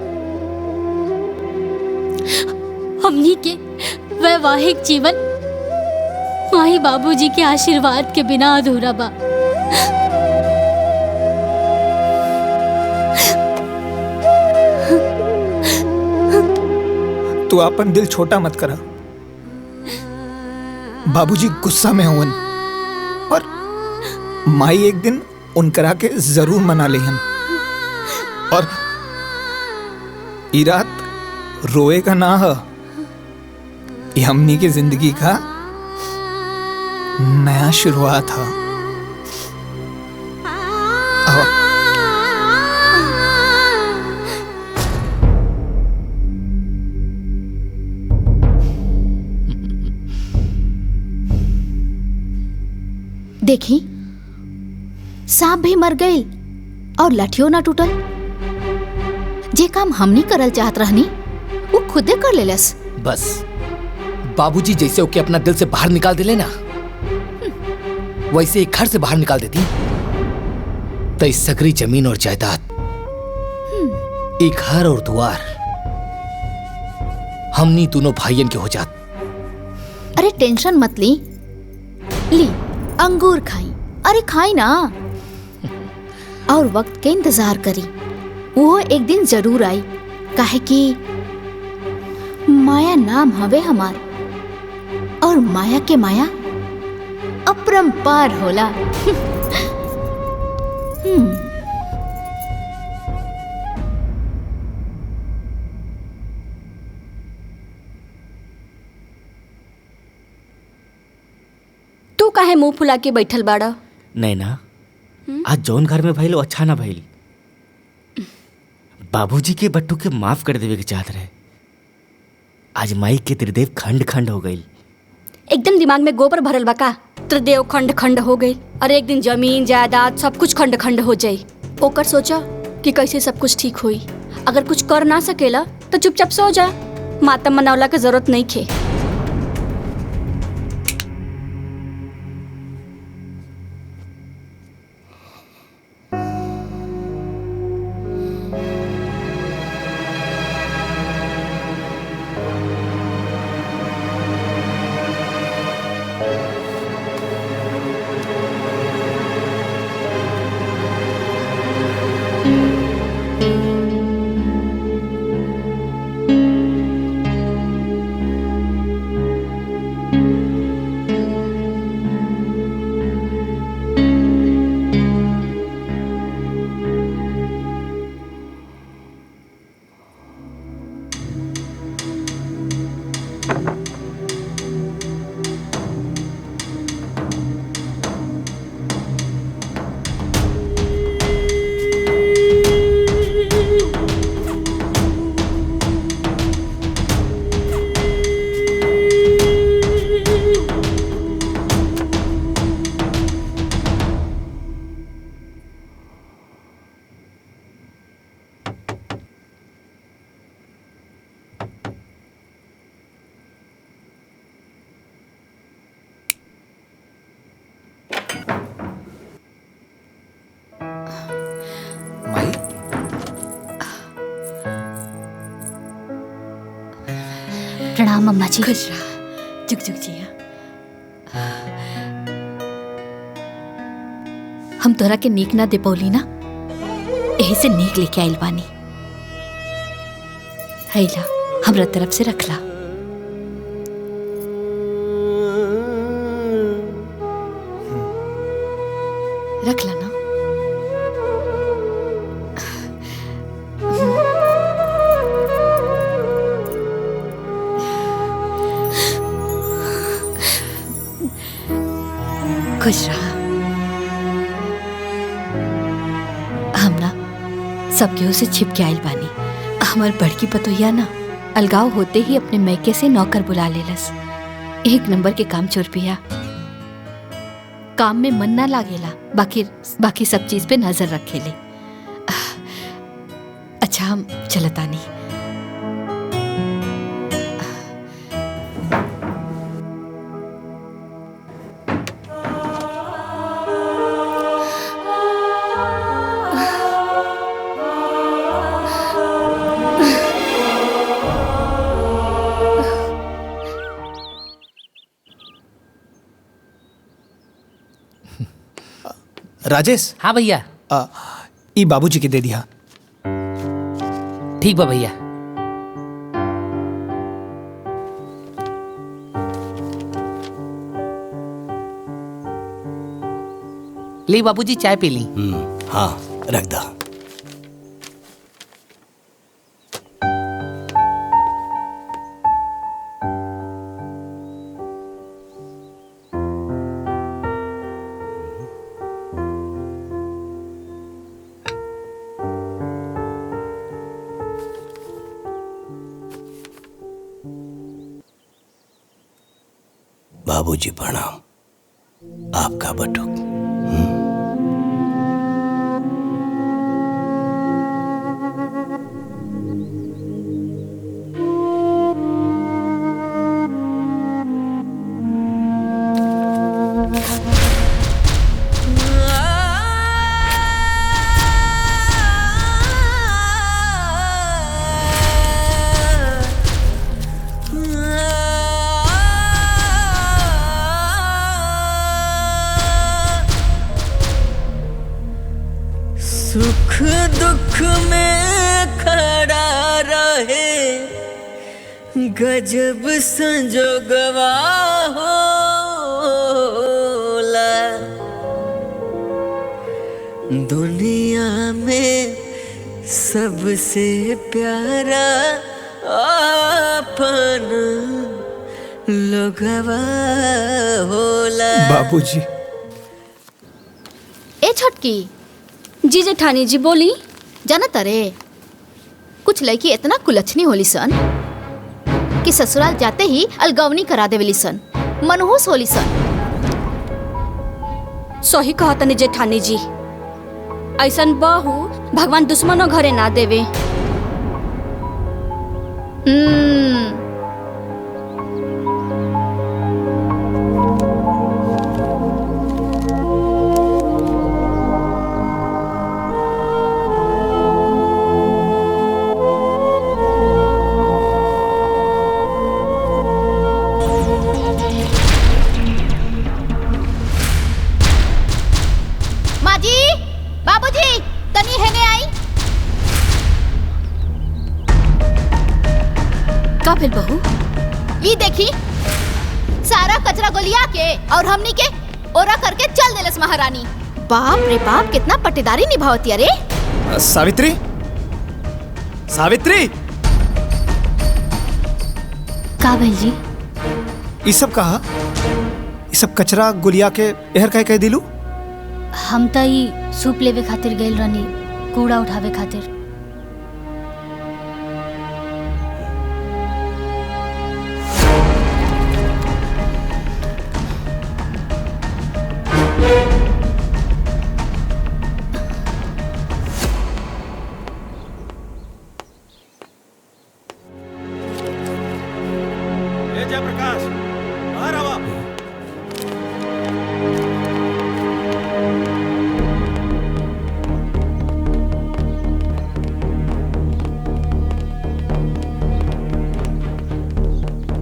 [SPEAKER 10] हमनी के वैवाहिक जीवन माई बाबूजी के आशीर्वाद के बिना अधूरा बा।
[SPEAKER 9] तू अपन दिल छोटा मत करा। बाबूजी गुस्सा में हुवन और माई एक दिन उनकरा के जरूर मना लेहन। और ई रात रोए का ना है, ये हमनी की जिंदगी का नया शुरुआत है।
[SPEAKER 2] देखी सांप भी मर गई और लठियो ना टूटल। जे काम हमनी करल चाहत रहनी वो खुदे कर लेलस।
[SPEAKER 12] बस बाबूजी जैसे ओके अपना दिल से बाहर निकाल दिले ना, वैसे एक घर से बाहर निकाल देती तो इस सगरी जमीन और जायदाद, एक घर और द्वार हमनी दोनों भाइयन के हो जात।
[SPEAKER 2] अरे टेंशन मत ली अंगूर खाई। अरे खाई ना और वक्त के इंतजार करी, वो एक दिन जरूर आई। काहे कि माया नाम हवे हमार और माया के माया अपरंपार होला।
[SPEAKER 10] तू काहे मुंह फुला के बैठल बाड़ा?
[SPEAKER 15] नहीं ना, आज जौन घर में भइल अच्छा ना भइल। बाबूजी के बट्टू के माफ कर देवे के चाहत रहे। आज माई के त्रिदेव खंड खंड हो गई।
[SPEAKER 10] एकदम दिमाग में गोबर भरल बा का? त्रिदेव खंड खंड हो गई। अरे एक दिन जमीन जायदाद सब कुछ खंड खंड हो जाई। ओकर सोचा कि कैसे सब कुछ ठीक हुई। अगर कुछ कर ना सकेला तो चुपचाप सो जा। मातम मनावला के जरूरत नहीं खे। प्रणाम अम्मा जी।
[SPEAKER 2] खुश रहा, जुग जुग जिया। हम तोरा के नीक ना दे पौली ना, यही से नीक लेके आइल बानी। हैला हमरा तरफ से रखला। रखला ना। खुश रहा। हम ना सब केहू से छिप के आइल बानी। हमार बड़की पतोहिया ना अलगाव होते ही अपने मैके से नौकर बुला लेलस। एक नंबर के काम चोर पिया। काम में मन ना लागेला, बाकी सब चीज पे नजर रखेले। अच्छा हम चलतानी।
[SPEAKER 9] राजेश।
[SPEAKER 12] हाँ भैया।
[SPEAKER 9] ई बाबूजी के दे दिया।
[SPEAKER 12] ठीक बा भैया। ले बाबूजी चाय पी ली।
[SPEAKER 6] हाँ रख दा। बाबूजी प्रणाम। आपका बटुक।
[SPEAKER 11] सुख दुख में खड़ा रहे गजब संजोगवा होला। दुनिया में सबसे प्यारा अपन लोगवा होला।
[SPEAKER 9] बाबूजी।
[SPEAKER 2] ए छोटकी जी जेठानी जी बोली। जाना तरे कुछ लड़की इतना कुलच्छनी होली सन कि ससुराल जाते ही अलगवनी करा देवेली सन, मनहूस होली सन।
[SPEAKER 13] सही कहा तनी जेठानी जी, ऐसन बहू भगवान दुश्मनों घरे ना देवे।
[SPEAKER 2] बहू
[SPEAKER 13] ये देखी सारा कचरा गोलिया के और हमनी के ओरा करके चल देलस महारानी।
[SPEAKER 2] बाप रे बाप कितना पट्टेदारी निभावती। अरे
[SPEAKER 9] सावित्री, सावित्री।
[SPEAKER 10] का भैल जी?
[SPEAKER 9] ये सब कहा? ये सब कचरा गुलिया के एहर कह दिलू?
[SPEAKER 10] हम तो ही सूप लेवे खातिर गइल रहनी, कूड़ा उठावे खातिर।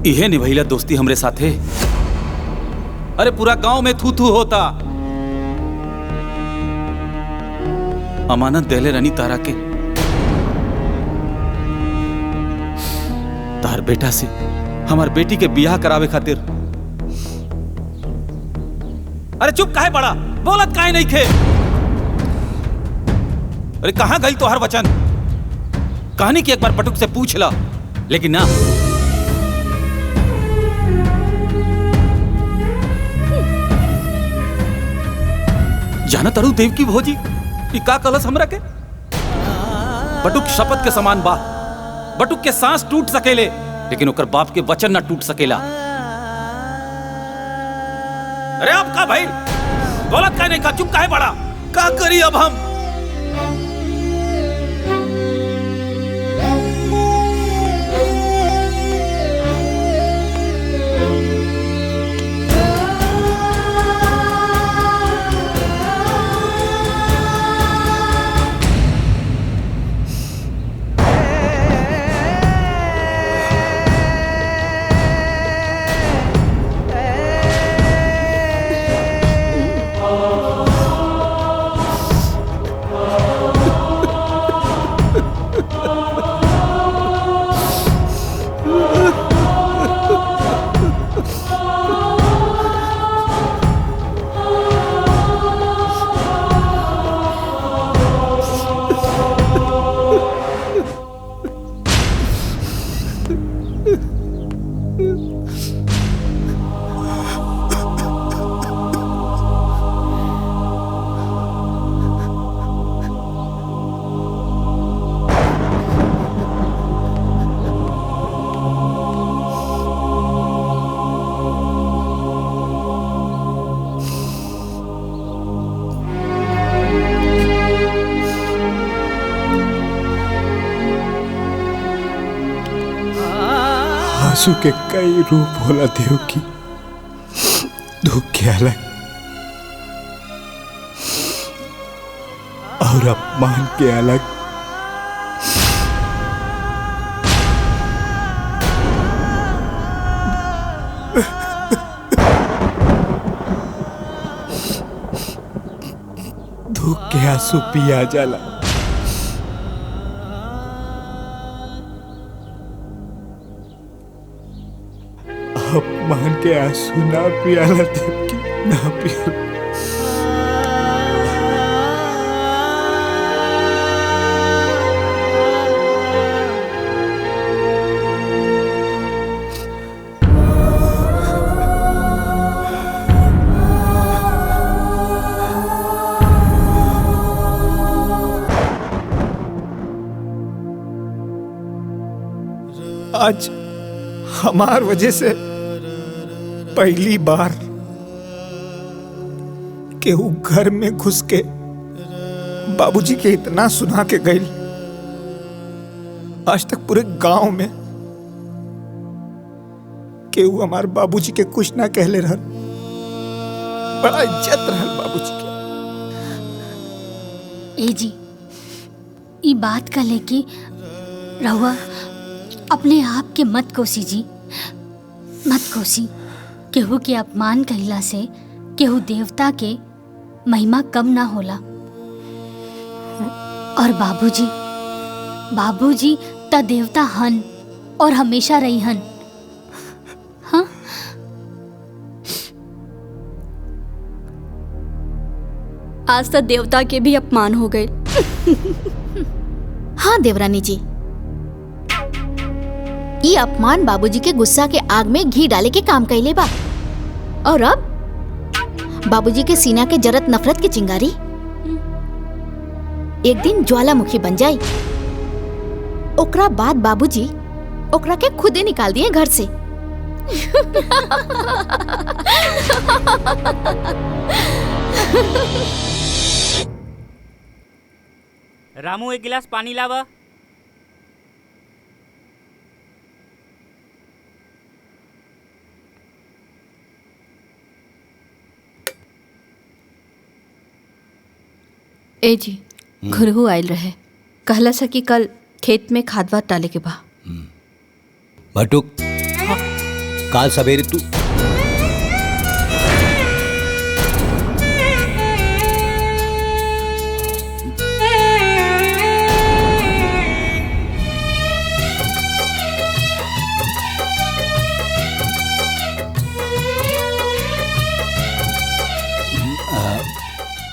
[SPEAKER 14] इहे निभैला दोस्ती हमरे साथे। अरे पूरा गांव में थू थू होता। अमानत देले रनी तारा के, तार बेटा से हमार बेटी के बियाह करावे खातिर। अरे चुप काहे पड़ा, बोलत काहे नहीं खे? अरे कहां गई तो हर वचन? कहानी की एक बार पटुक से पूछ ला, लेकिन ना। जाना तरु देव की भोजी का कलश हमरा के? बटुक शपथ के समान बा। बटुक के सांस टूट सकेले, लेकिन ओकर बाप के वचन ना टूट सकेला। अरे आप का भाई बोलत का नहीं का, चुप काहे बड़ा? का करी अब हम?
[SPEAKER 9] आंसू के कई रूप होला देव की, दुख के अलग और अपमान के अलग। दुख के आंसू पिया जाला, अपमान के आंसू ना पियाला देव की, ना पियाला। आज हमार वजह से पहली बार केहू घर में घुस के बाबूजी के इतना सुना के गई। आज तक पूरे गांव में केहू हमार बाबूजी के कुछ ना कहले रहल। बड़ा इज्जत रहल बाबूजी के।
[SPEAKER 10] ए जी, ई बात का लेके रहुआ अपने आप के मत कोसी जी, मत कोसी। केहू के अपमान कहिला से केहू देवता के महिमा कम ना होला। और बाबूजी, बाबूजी त देवता हन और हमेशा रही हन। हाँ,
[SPEAKER 13] आज तक देवता के भी अपमान हो गए।
[SPEAKER 7] हाँ देवरानी जी, ये अपमान बाबूजी के गुस्सा के आग में घी डाले के काम कैले बा। और अब बाबूजी के सीना के जरत नफरत की चिंगारी एक दिन ज्वालामुखी बन जाई। ओकरा बाद बाबूजी ओकरा के खुदे निकाल दिए घर से।
[SPEAKER 16] रामू, एक गिलास पानी लावा।
[SPEAKER 2] ए जी, घुरहू आयल रहे, कहला सा कि कल खेत में खाद वाद डाले के बा।
[SPEAKER 6] बटुक, काल सवेरे तू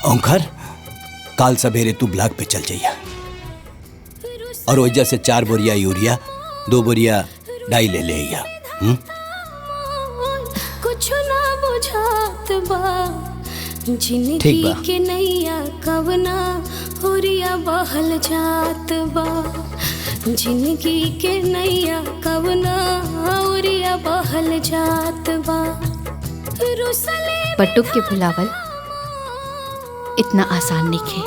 [SPEAKER 6] ओंकार, काल सवेरे तू ब्लॉक पे चल जाइया और वजह से 4 बोरिया यूरिया 2 बोरिया डाई ले लिया।
[SPEAKER 1] कुछ ना बुझात बा,
[SPEAKER 6] ठीक
[SPEAKER 1] जिंदगी
[SPEAKER 6] बा।
[SPEAKER 1] के नैया कवना होरिया बहल जात बा। जिंदगी के नैया कवना होरिया बहल जात बा। रुसले
[SPEAKER 2] बटुक के भुलावल इतना आसान नहीं खे।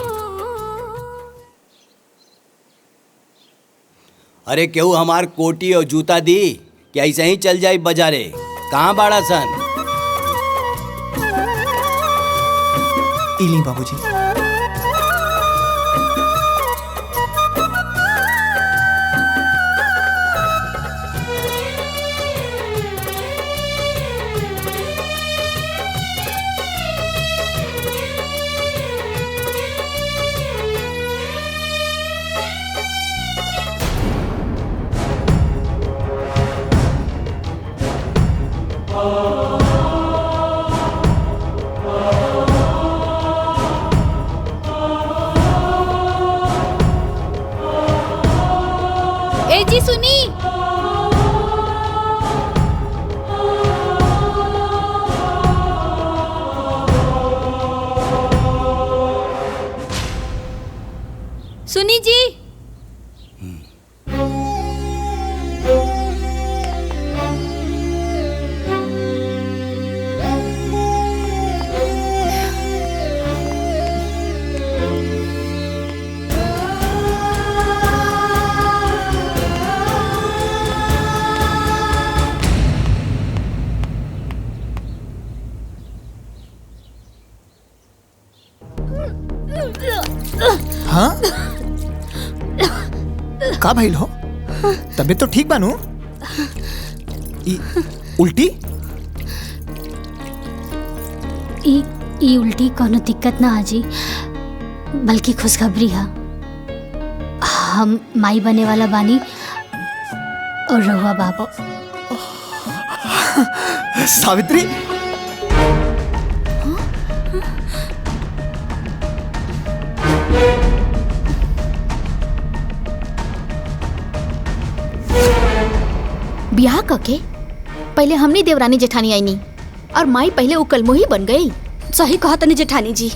[SPEAKER 6] अरे केहू हमार कोटी और जूता दी कि ऐसे ही चल जाई बाजारे? कहाँ बाड़ा सन?
[SPEAKER 9] इली बाबूजी।
[SPEAKER 10] ए जी सुनी। सुनी जी।
[SPEAKER 9] हाँ का भइल हो? तबीयत तो ठीक बानू? उल्टी?
[SPEAKER 10] ई उल्टी कोनो दिक्कत ना हाजी, बल्कि खुशखबरी है। हम माई बने वाला बानी और रहुआ बाबू।
[SPEAKER 9] सावित्री,
[SPEAKER 17] ब्याह कके पहले हमनी देवरानी जेठानी आईनी और माई पहले उकलमुही बन गई।
[SPEAKER 13] सही कहा तनी जेठानी जी।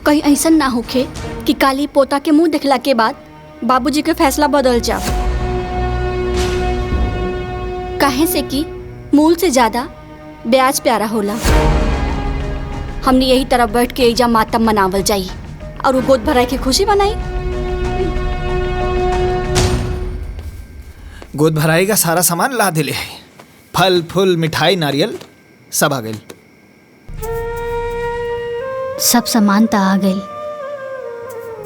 [SPEAKER 13] कहीं ऐसा ना होखे कि काली पोता के मुंह देखला के बाद बाबूजी के फैसला बदल जाओ। काहे से कि मूल से ज्यादा ब्याज प्यारा होला। हमने यही तरफ बैठ के एजा मातम मनावल जाई और वो गोद भराई के खुशी बनाई।
[SPEAKER 9] गोद भराई का सारा सामान ला दिले है। फल फूल मिठाई नारियल सब आ गई।
[SPEAKER 10] सब सामान तो आ गई,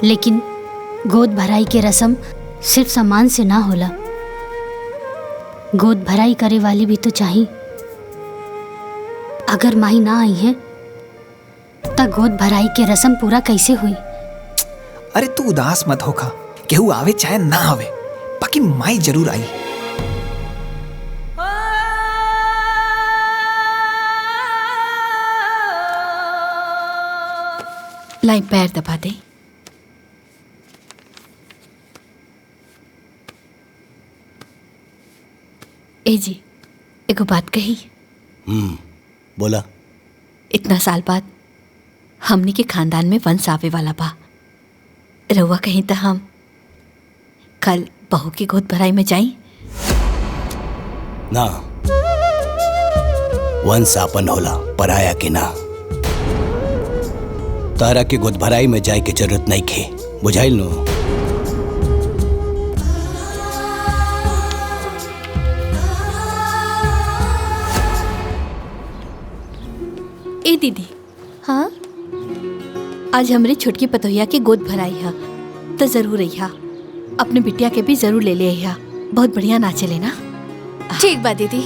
[SPEAKER 10] लेकिन गोद भराई के रस्म सिर्फ सामान से ना होला। गोद भराई करे वाली भी तो चाहिए। अगर माही ना आई है तो गोद भराई के रस्म पूरा कैसे हुई?
[SPEAKER 9] अरे तू उदास मत होखा, केहू आवे चाहे ना आवे, बाकी माई जरूर आई।
[SPEAKER 2] लाई पैर दबा दे। ए जी, एगो बात कही।
[SPEAKER 6] बोला।
[SPEAKER 2] इतना साल बाद हमनी के खानदान में वंश आवे वाला बा। रहुआ कहीं तो हम कल बहू की गोद भराई में जाई
[SPEAKER 6] ना। वंश आपन होला, पराया के ना। तारा के गोद भराई में जाए के जरूरत नहीं खे, बुझाइल नो?
[SPEAKER 2] ए दीदी।
[SPEAKER 17] हाँ,
[SPEAKER 2] आज हमरे छोटकी पतोहिया के गोद भराई है तो जरूर अइहा। अपने बिटिया के भी जरूर ले ले अइहा। बहुत बढ़िया नाचे लेना।
[SPEAKER 17] ठीक बा दीदी।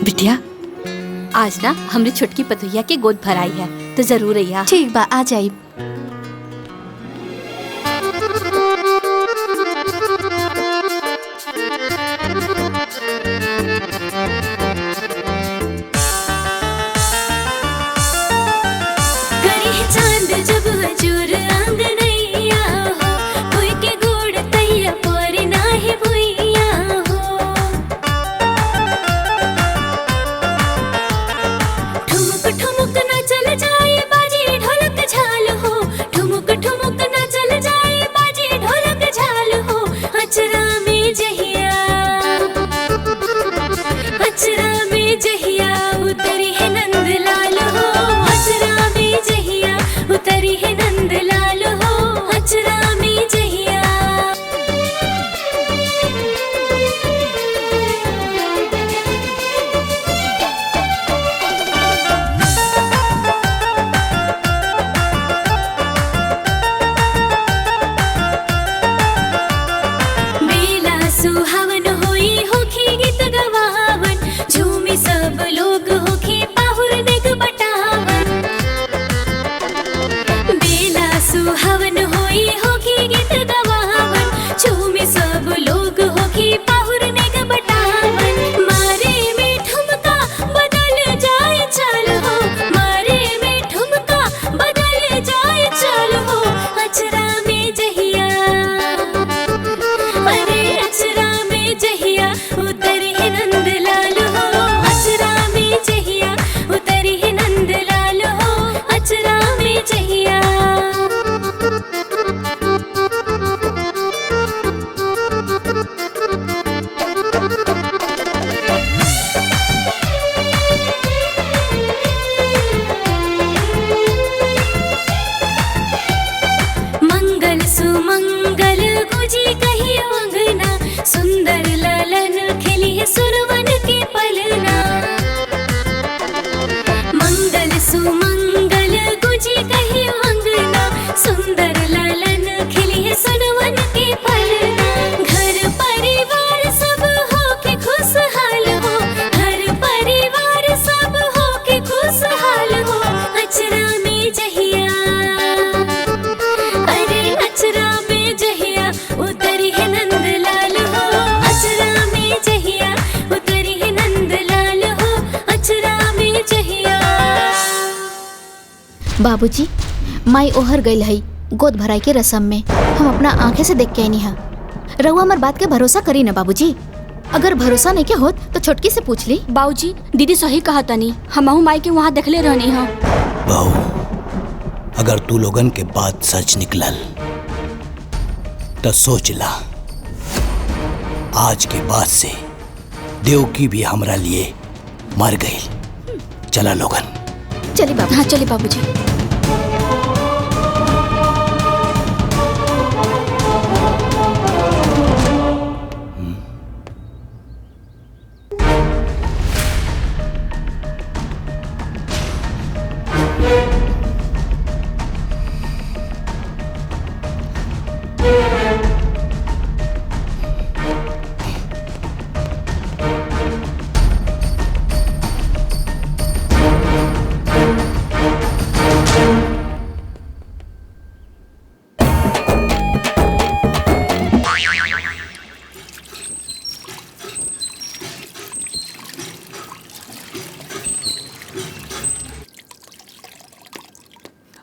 [SPEAKER 2] बिटिया, आज ना हमरे छोटकी पतोहिया के गोद भराई है तो जरूर अइहा।
[SPEAKER 17] ठीक बा, आ जाई।
[SPEAKER 1] ठुमुक ठुमुक ना चल जाए बाजी ढोलक झाल हो। ठुमुक ठुमुक ना चल खिलिए सुरवन के पलना। मंगल सुमंगल गुजी कही अंगना, सुंदर लालन खिलिए सुरवन के पलना। घर परिवार सब हो के खुशहाल हो, घर परिवार सब हो के खुशहाल हो। अचरा में जहिया, अरे अचरा में जहिया उतरी है नंदलाल हो। अचरा में जहिया उतरी है नंदलाल हो, अचरा में जहिया।
[SPEAKER 17] बाबूजी, माई ओहर गई है गोद भराई के रस्म में। हम अपना आंखें से देख के आनी है। रउआ हमार बात के भरोसा करी ना बाबूजी। अगर भरोसा नहीं के होत तो छोटकी से पूछ ली।
[SPEAKER 10] बाबूजी दीदी सही कहा तनी, हमहू माई के वहाँ देखले रहनी है।
[SPEAKER 6] बहू, अगर तू लोगन के बात सच निकलल तो सोच ला, आज के बाद से देवकी भी हमरा लिए मर गई। चला लोगन।
[SPEAKER 17] चली बाबू।
[SPEAKER 10] हाँ चली बाबूजी।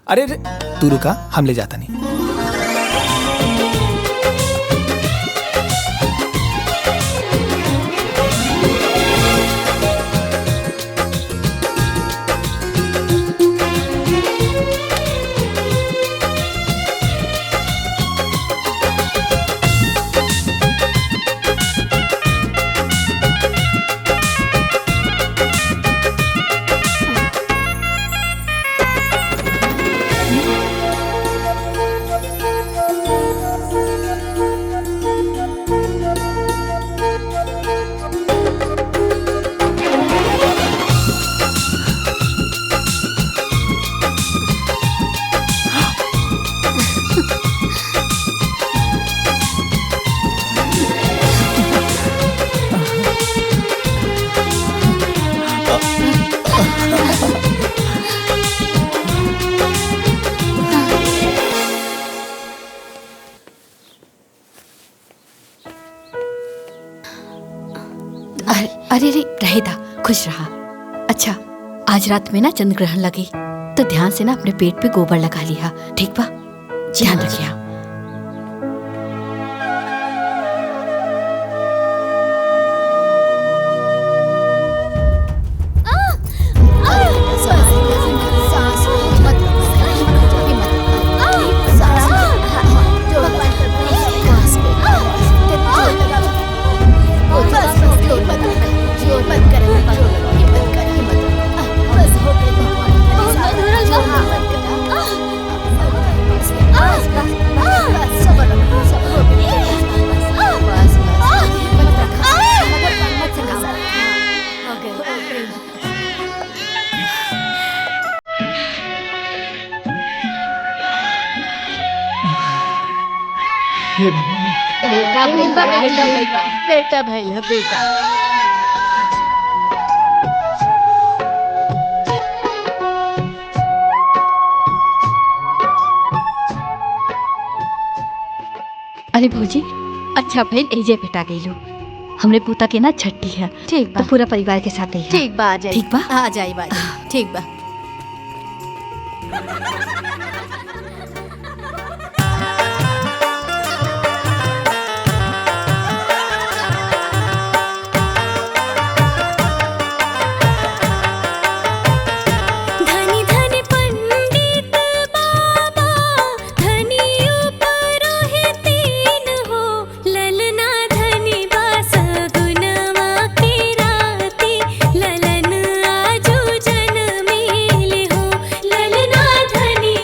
[SPEAKER 9] अरे तू रुका, हम ले जाता नहीं।
[SPEAKER 2] अरे रे रहेदा, खुश रहा। अच्छा, आज रात में ना चंद्र ग्रहण लगी तो ध्यान से ना अपने पेट पे गोबर लगा लिया, ठीक बा? ध्यान रखिया।
[SPEAKER 13] बेटा भैया बेटा।
[SPEAKER 2] अरे भौजी, अच्छा भाई एजे बेटा गई लो। हमरे पोता के ना छठी है,
[SPEAKER 13] ठीक बा।
[SPEAKER 2] तो पूरा परिवार के साथ ही है।
[SPEAKER 13] ठीक बा, आ जाई।
[SPEAKER 2] ठीक बा,
[SPEAKER 13] आ जाई बाजी। ठीक बा।
[SPEAKER 1] धनी धनी पंडित बाबा, धनी उपरोहितीन हो। ललना धनी बास गुनवा की राती, ललन आजू जनमेल हो। ललना धनी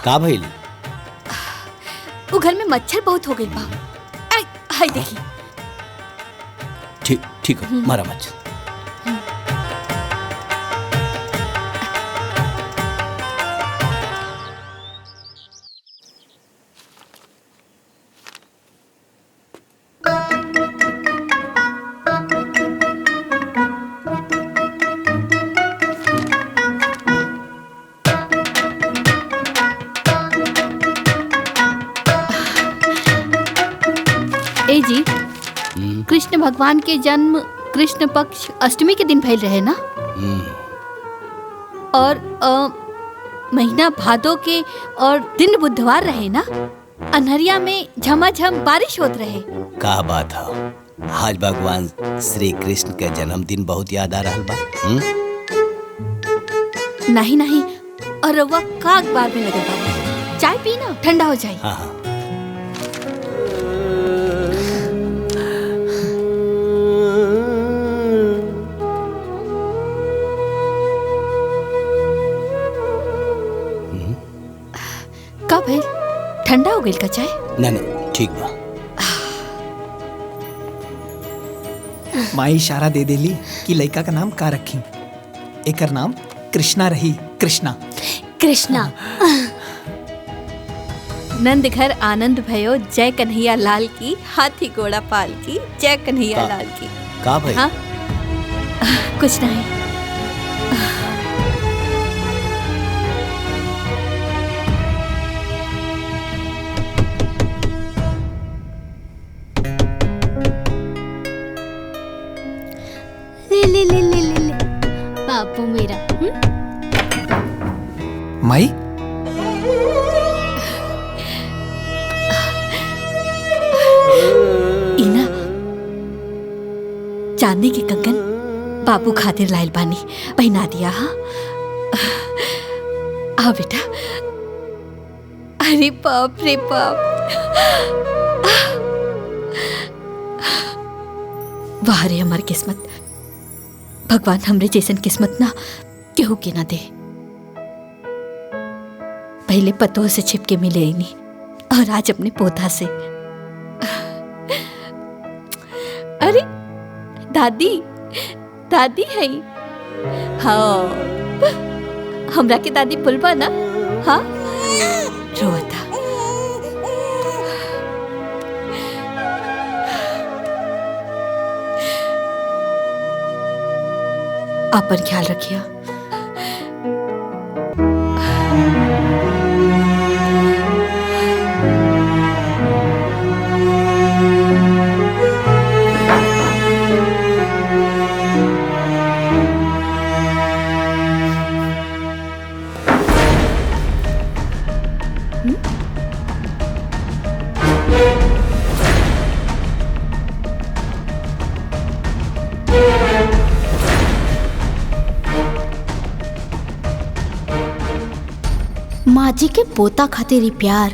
[SPEAKER 6] का भइल?
[SPEAKER 2] वो घर में मच्छर बहुत हो गई बा। हाय देखी।
[SPEAKER 6] ठीक हो, मारा मच्छर।
[SPEAKER 2] ए जी, कृष्ण भगवान के जन्म कृष्ण पक्ष अष्टमी के दिन भइल रहे ना? और महीना भादो के और दिन बुधवार रहे ना? अनहरिया में झमाझम बारिश होत रहे।
[SPEAKER 6] का बात है, आज भगवान श्री कृष्ण के जन्मदिन बहुत याद आ रहा बा।
[SPEAKER 2] नहीं, और रउआ का अखबार में लगे बा? चाय पी ना, ठंडा हो जाए।
[SPEAKER 6] हाँ।
[SPEAKER 2] का भइल? ठंडा हो गइल का चाय?
[SPEAKER 6] ना ठीक बा।
[SPEAKER 9] माई इशारा दे देली कि लड़का का नाम का रखी। एकर नाम कृष्णा रही। कृष्णा।
[SPEAKER 2] नंद घर आनंद भयो, जय कन्हैया लाल की, हाथी घोड़ा पाल की, जय कन्हैया लाल की।
[SPEAKER 6] का भाई?
[SPEAKER 2] हाँ? कुछ नहीं।
[SPEAKER 10] ले बापू मेरा।
[SPEAKER 9] माई
[SPEAKER 2] इना चांदी के कंगन बाबू खातिर लाइल बानी, पहना दिया। हाँ आ बेटा। अरे बाप रे बाप, वाह रे हमार किस्मत। भगवान हमरे जैसन किस्मत ना केहू के ना दे। पहले पतों से छिपके मिले ही नहीं, और आज अपने पोता से। अरे दादी है। हाँ, हमरा के दादी पुलवा ना। हाँ, रोता। आपन ख्याल रखिए।
[SPEAKER 17] माँ जी के पोता खातिर ही प्यार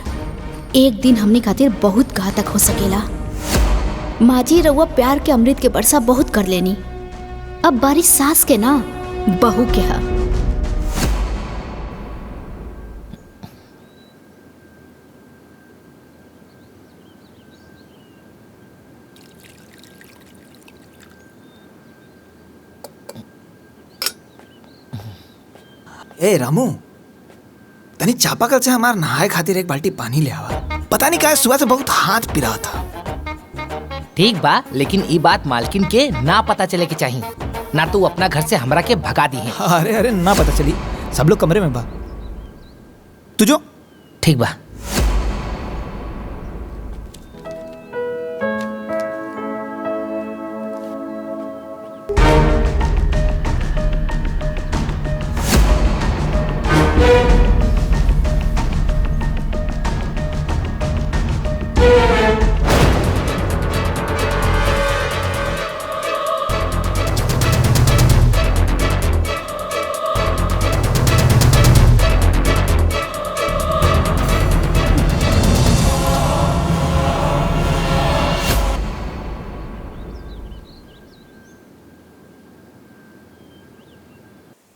[SPEAKER 17] एक दिन हमने खातिर बहुत घातक हो सकेला। माँ जी रउआ प्यार के अमृत के बरसा बहुत कर लेनी, अब बारिश सास के ना बहू के हा।
[SPEAKER 9] ए रामू, तनी चापाकल से हमार नहाए खातिर एक बाल्टी पानी ले आवा। पता नहीं क्या सुबह से बहुत हाथ पिरा था।
[SPEAKER 12] ठीक बा, लेकिन ई बात मालकिन के ना पता चले के चाहिए, ना तू अपना घर से हमरा के भगा दी है।
[SPEAKER 9] अरे ना पता चली, सब लोग कमरे में बा। तू जो।
[SPEAKER 12] ठीक बा।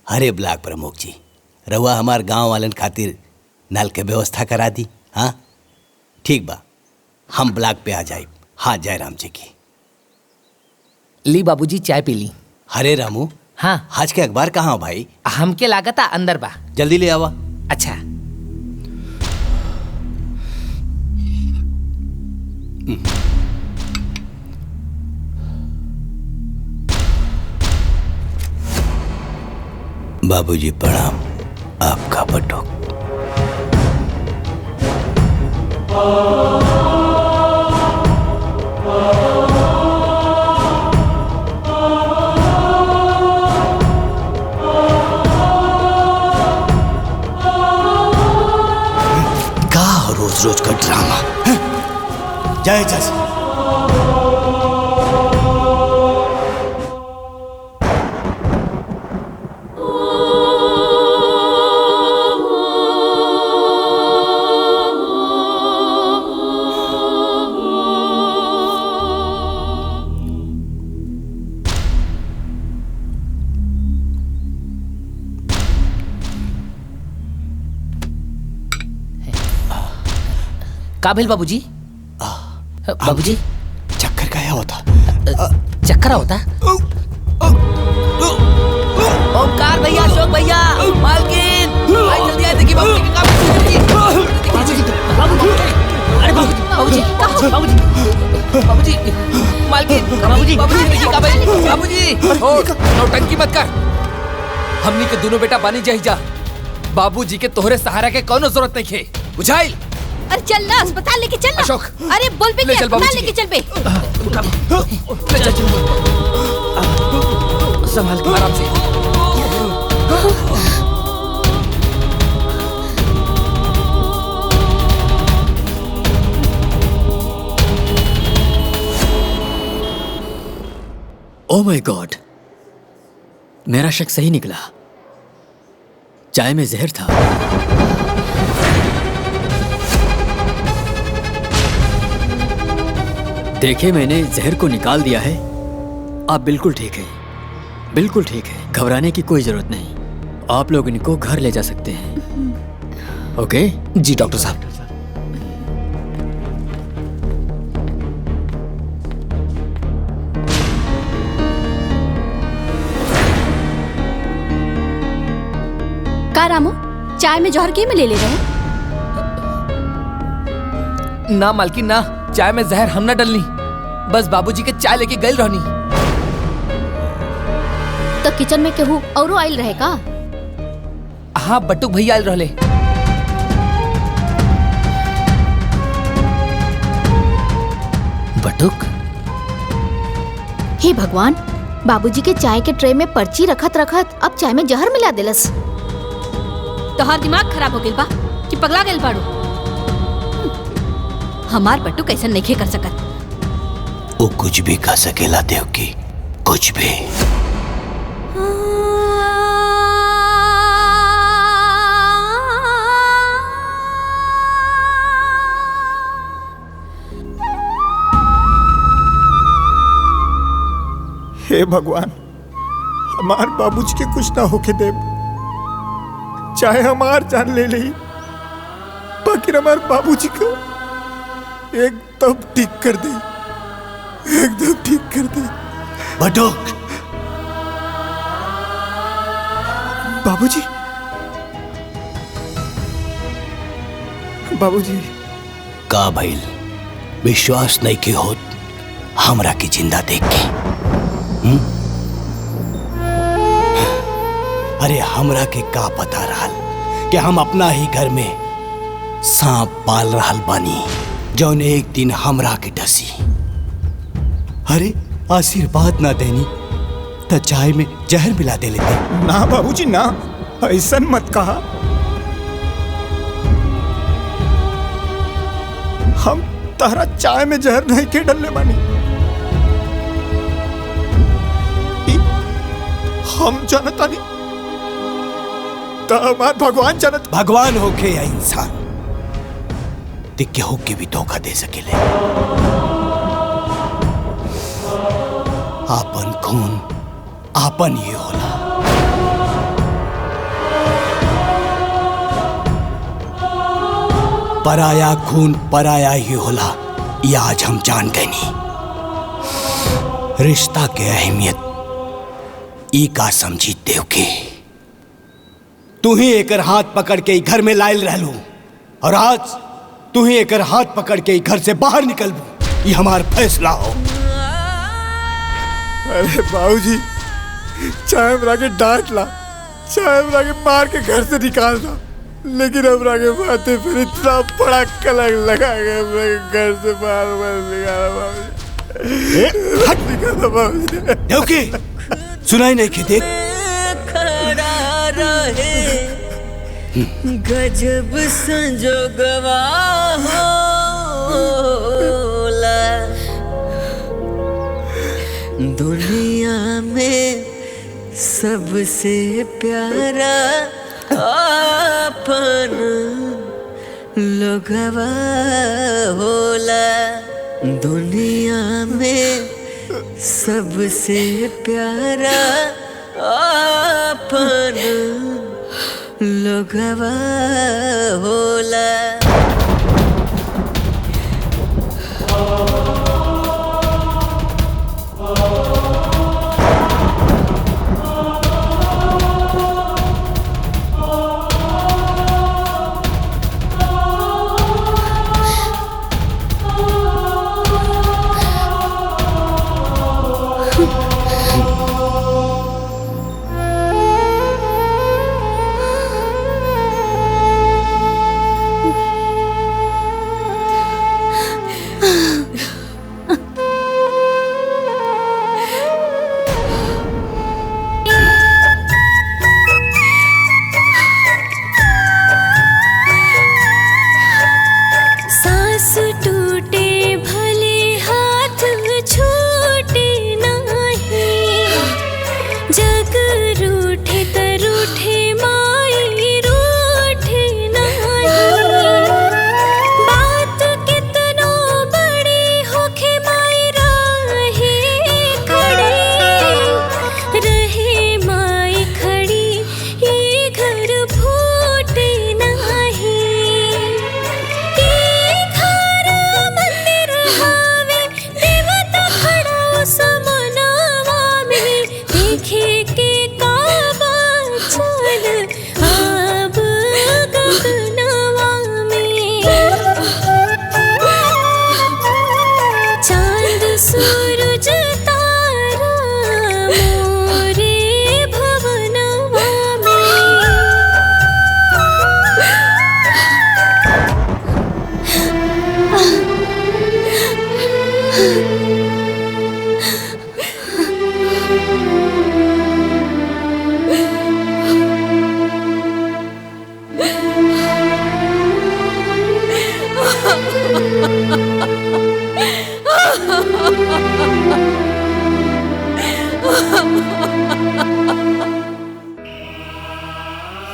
[SPEAKER 6] अरे ब्लॉक प्रमुख जी, रउआ हमार गांव वालन खातिर नल के व्यवस्था करा दी। हाँ ठीक बा, हम ब्लॉक पे आ जाए। हाँ जय राम जी की।
[SPEAKER 12] ली बाबूजी चाय पी ली।
[SPEAKER 6] हरे रामू,
[SPEAKER 12] हाँ
[SPEAKER 6] आज के अखबार कहाँ हो भाई?
[SPEAKER 12] हमके लागता अंदर बा।
[SPEAKER 6] जल्दी ले आवा।
[SPEAKER 12] अच्छा।
[SPEAKER 6] बाबूजी प्रणाम। आपका बटुक। का रोज रोज का ड्रामा। जय जय।
[SPEAKER 12] काबिल बाबूजी। बाबूजी
[SPEAKER 6] चक्कर का होता।
[SPEAKER 12] चक्कर होता। ओमकार भैया, अशोक भैया, मालकिन भाई जल्दी आए। देखिए बाबूजी के काम। अरे बाबूजी, बाबूजी, बाबूजी, मालकिन, बाबूजी, बाबूजी देखिए काबिल। बाबूजी नौटंकी मत कर। हमनी के दोनों बेटा बानी जाही जा। बाबूजी के तोहरे सहारा के कोनो जरूरत नहीं है। बुझाइल।
[SPEAKER 2] अरे चल ना अस्पताल लेके चल ना।
[SPEAKER 12] अशोक,
[SPEAKER 2] अरे बोल पे
[SPEAKER 12] ले चल
[SPEAKER 2] अस्पताल
[SPEAKER 12] बाबूजी
[SPEAKER 2] लेके चल पे।
[SPEAKER 12] ले चल संभाल के आराम से।
[SPEAKER 4] ओह माय गॉड, मेरा शक सही निकला। चाय में जहर था। देखे मैंने जहर को निकाल दिया है। आप बिल्कुल ठीक है, बिल्कुल ठीक है। घबराने की कोई जरूरत नहीं। आप लोग इनको घर ले जा सकते हैं। ओके
[SPEAKER 12] जी डॉक्टर साहब।
[SPEAKER 17] का रामू, चाय में जहर के में ले रहे?
[SPEAKER 12] ना मालकिन ना, चाय में जहर हम ना डलनी। बस बाबूजी के चाय लेके गई रहनी।
[SPEAKER 17] तो किचन में केहू औरो आइल रहे का?
[SPEAKER 12] हाँ बटुक भैया आइल रहले।
[SPEAKER 4] बटुक?
[SPEAKER 17] हे भगवान, बाबूजी के चाय के ट्रे में पर्ची रखत रखत अब चाय में जहर मिला देलस।
[SPEAKER 2] तोहार दिमाग खराब हो गइल बा कि पगला गइल बाड़ू? हमार बट्टू कैसन नहीं कर सकत।
[SPEAKER 6] वो कुछ भी कर सकेला देवकी, कुछ भी।
[SPEAKER 9] हे भगवान, हमार बाबूजी के कुछ ना होके दे। चाहे हमार जान ले ली, बाकी हमार बाबूजी को एकदम ठीक कर दे, एकदम ठीक कर दे।
[SPEAKER 6] बटुक,
[SPEAKER 9] बाबूजी, बाबूजी।
[SPEAKER 6] का भइल? विश्वास नहीं के होत हमरा की जिंदा देख के? अरे हमरा के का पता रहल कि हम अपना ही घर में सांप पाल रहल बानी, जौन एक दिन हमरा के डसी। अरे आशीर्वाद ना देनी तो चाय में जहर मिला दे लेते।
[SPEAKER 9] ना बाबूजी ना, ऐसा मत कहा। हम तारा चाय में जहर नहीं के डलने बानी। हम जानता नहीं तो हमार भगवान जानत।
[SPEAKER 6] भगवान होके या इंसान, दिक्के होके भी धोखा दे सकेले। आपन खून आपन ये होला। पराया खून पराया ही होला, ये आज हम जान गए नहीं। रिश्ता के अहमियत ई का समझी देवकी। तू ही एकर हाथ पकड़ के घर में लायल रहलू और आज तू ही एकर हाथ पकड़ के घर से बाहर निकलबू, ये हमार फैसला हो।
[SPEAKER 9] अरे बाबूजी, चाहे हमरा के डांट ला, चाहे हमरा के मार के घर से निकाल दा, लेकिन हमरा के माथे फिर इतना बड़ा कलंक लगा के हमरा के घर से बाहर निकाला बाबूजी। हट निकाला बाबूजी।
[SPEAKER 6] देवकी सुनाई नहीं कि देख
[SPEAKER 11] खड़ा रहे गजब संजोगवा होला। दुनिया में सबसे प्यारा अपन लोगवा होला। दुनिया में सबसे प्यारा अपन लोगवा होला।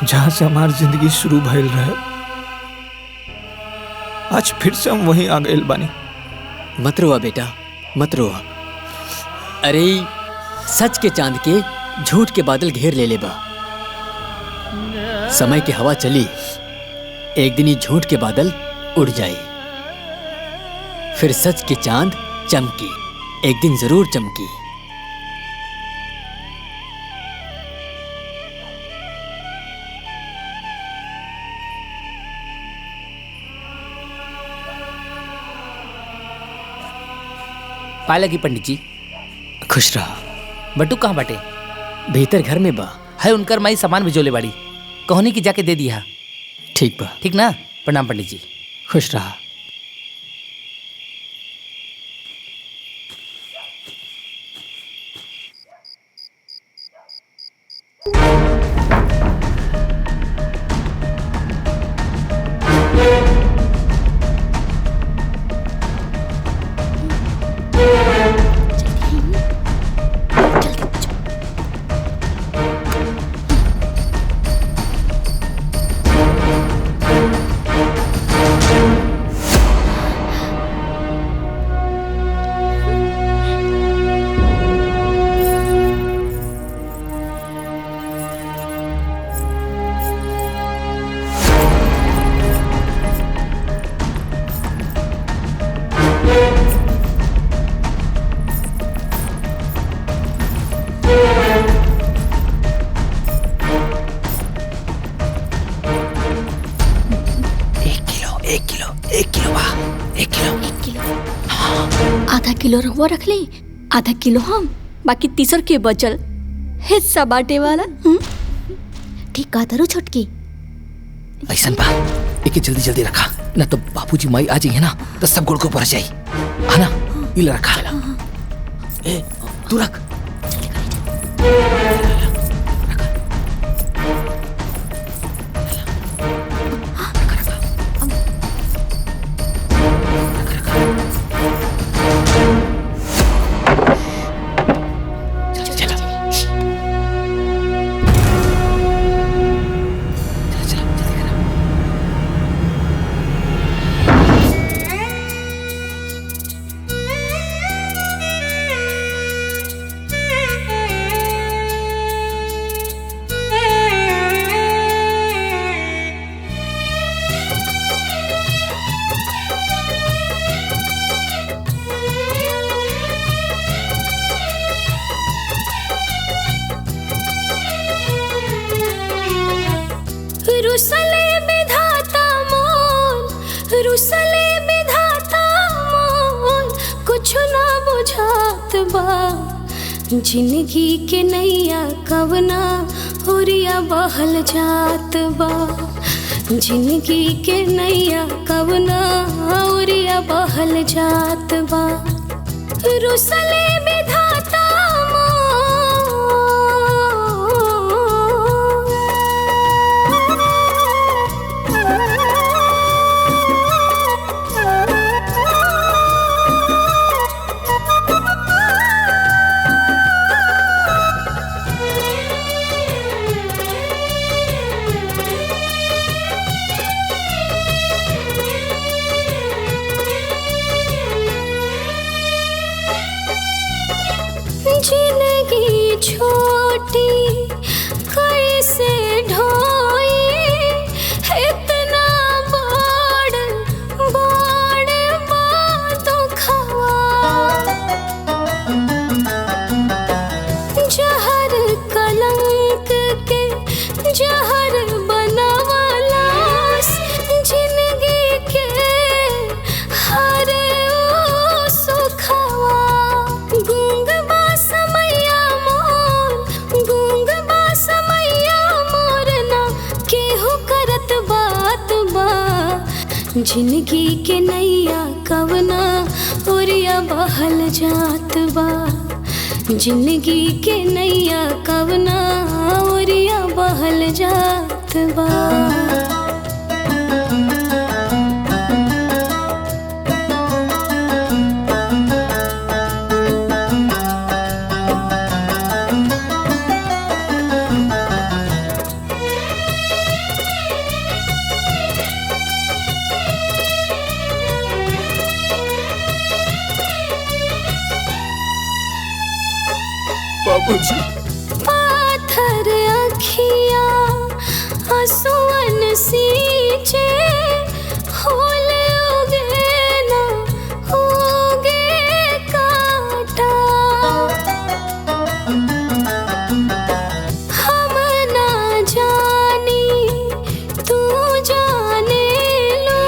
[SPEAKER 9] जहाँ से हमारी जिंदगी शुरू भइल रहे, आज फिर से हम वहीं आ गए बानी।
[SPEAKER 4] मत रोआ बेटा, मत रोआ। अरे सच के चांद के झूठ के बादल घेर ले बा। समय की हवा चली, एक दिन ही झूठ के बादल उड़ जाए, फिर सच की चांद चमकी, एक दिन जरूर चमकी।
[SPEAKER 15] पाला की पंडित जी।
[SPEAKER 4] खुश रहा।
[SPEAKER 15] बटू कहाँ बाटे?
[SPEAKER 4] भीतर घर में बा।
[SPEAKER 15] है उनकर माई सामान भिजोले बाड़ी, कहनी की जाके दे दिया।
[SPEAKER 4] ठीक बा।
[SPEAKER 15] ठीक ना? प्रणाम पंडित जी।
[SPEAKER 4] खुश रहा।
[SPEAKER 10] किलो रहुआ रख ली, आधा किलो हम, बाकी तीसर के बचल हिस्सा बांटे वाला।
[SPEAKER 17] ठीक कहा तारू छोटकी।
[SPEAKER 12] ऐसन बा एके जल्दी जल्दी रखा, ना तो बापूजी माई आ जाइए ना तो सब गुड़ को पड़ जाई। है ना, इल रखा। ए तू रख।
[SPEAKER 1] रुसले विधाता मोर, रुसले विधाता मोर, कुछ ना बुझात बा। जिंदगी के नैया कवना होरिया बहल जात बा। जिंदगी के नैया कवना होरिया बहल जात बा। रुसले विधाता जिंदगी छोटी कैसे ढोई, इतना बड़ बड़ बातों खवा। जहर कलंक के जहर बनावलास, जिंदगी के हर सुखवा। गूंग समैया मोर, गूंग समैया मोर ना केहू करत बात बा। जिंदगी के नैया कवना ओरिया बहल जात बा। जिंदगी के नैया कवना ओरिया बहल जात बा।
[SPEAKER 9] बाबूजी।
[SPEAKER 1] पाथर अखिया आंसुअन सींचे, होल उगे ना उगे काटा। हम ना जानी तू जाने लो,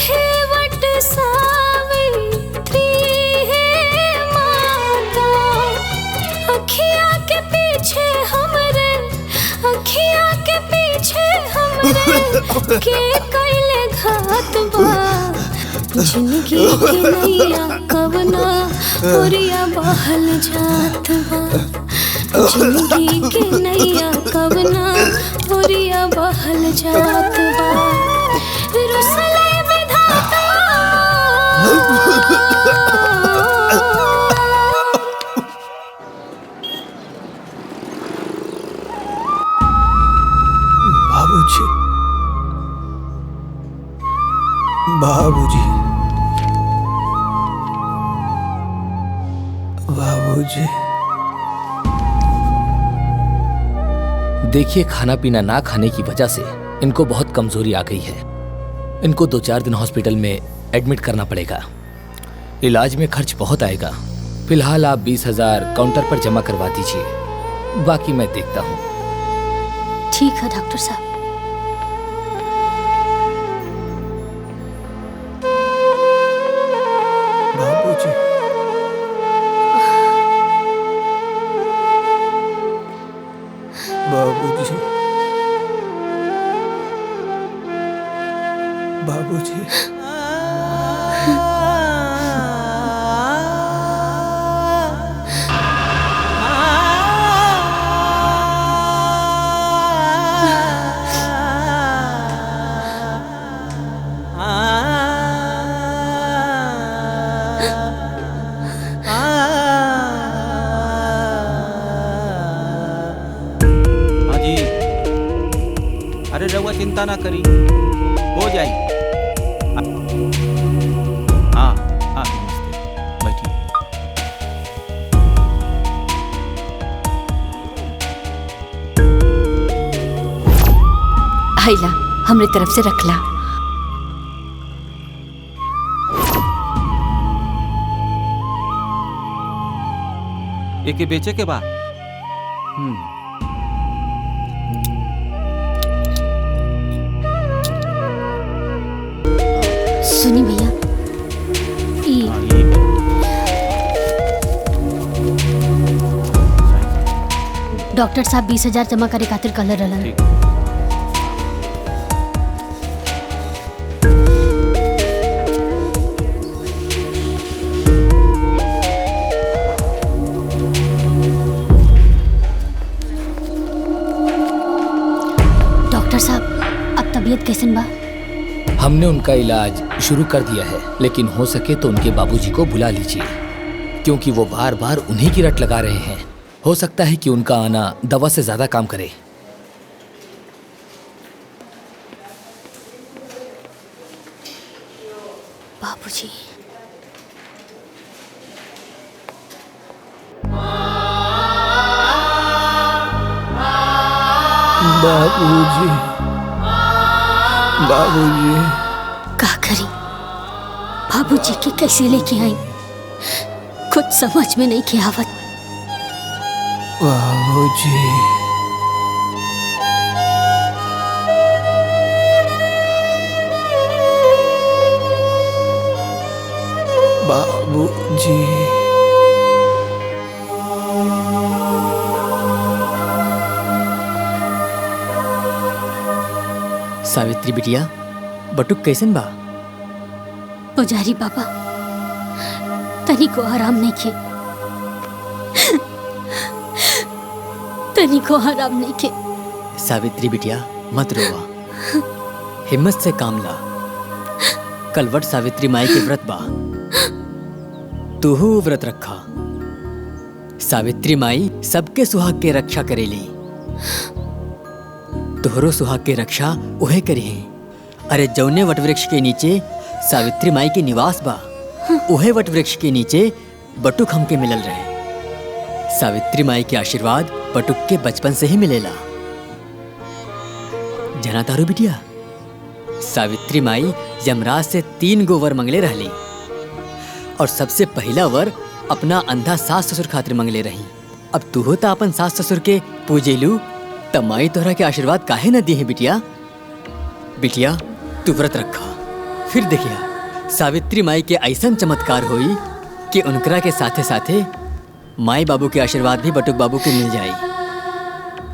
[SPEAKER 1] हेवट सावित्री है माता। अखिया के पीछे हमरे, अखिया के पीछे हमरे के कैले घात बा। जिंदगी के नैया कवना ओरिया बहल जात बा। जिंदगी के नैया कवना ओरिया बहल जात बा। रुसले विधाता
[SPEAKER 9] बाबूजी, बाबूजी, बाबूजी।
[SPEAKER 12] देखिए, खाना पीना ना खाने की वजह से इनको बहुत कमजोरी आ गई है। इनको 2-4 दिन हॉस्पिटल में एडमिट करना पड़ेगा। इलाज में खर्च बहुत आएगा। फिलहाल आप 20,000 काउंटर पर जमा करवा दीजिए, बाकी मैं देखता हूँ।
[SPEAKER 10] ठीक है डॉक्टर साहब।
[SPEAKER 9] बाबूजी। बाबूजी, बाबूजी।
[SPEAKER 14] हाँ जी, अरे रउआ चिंता ना करी, हो जाई। हाँ हाँ, नमस्ते, बैठिए।
[SPEAKER 2] हैला हमरे तरफ से रखला।
[SPEAKER 14] एके बेचे के बा।
[SPEAKER 10] सुनी भैया, डॉक्टर साहब 20,000 जमा करे खातिर कहले रहलन। डॉक्टर साहब, अब तबीयत कैसन बा?
[SPEAKER 12] हमने उनका इलाज शुरू कर दिया है, लेकिन हो सके तो उनके बाबूजी को बुला लीजिए, क्योंकि वो बार बार उन्हीं की रट लगा रहे हैं। हो सकता है कि उनका आना दवा से ज्यादा काम करे।
[SPEAKER 10] बाबूजी,
[SPEAKER 9] बाबूजी, बाबूजी।
[SPEAKER 10] का करी? बाबूजी के कैसे लेके आई, कुछ समझ में नहीं के आवत।
[SPEAKER 9] बाबूजी, बाबूजी।
[SPEAKER 4] सावित्री बिटिया, बटुक कैसन बा?
[SPEAKER 10] पुजारी बाबा, तनी को आराम नहीं के, तनी को आराम नहीं के।
[SPEAKER 4] सावित्री बिटिया मत रोवा, हिम्मत से काम ला। कल वट सावित्री माई के व्रत बा, तूहू व्रत रखा। सावित्री माई सबके सुहाग के रक्षा करेली, तोहरो सुहाग के रक्षा उहे करी। अरे जौने वटवृक्ष के नीचे सावित्री माई के निवास बा, उहे वटवृक्ष के नीचे बटुक हमके मिलल रहे। सावित्री माई के आशीर्वाद बटुक के बचपन से ही मिलेला। जना तारू बिटिया, सावित्री माई यमराज से 3 गो वर मंगले रहली, और सबसे पहला वर अपना अंधा सास ससुर खातिर मंगले रही। अब तू होता अपन सास ससुर के पूजेलू, तब माई तोहरा के आशीर्वाद काहे न दिए बिटिया। बिटिया तू व्रत रखा, फिर देखिया सावित्री माई के ऐसा चमत्कार होई कि उनकरा के साथे साथे माई बाबू के आशीर्वाद भी बटुक बाबू को मिल जाई।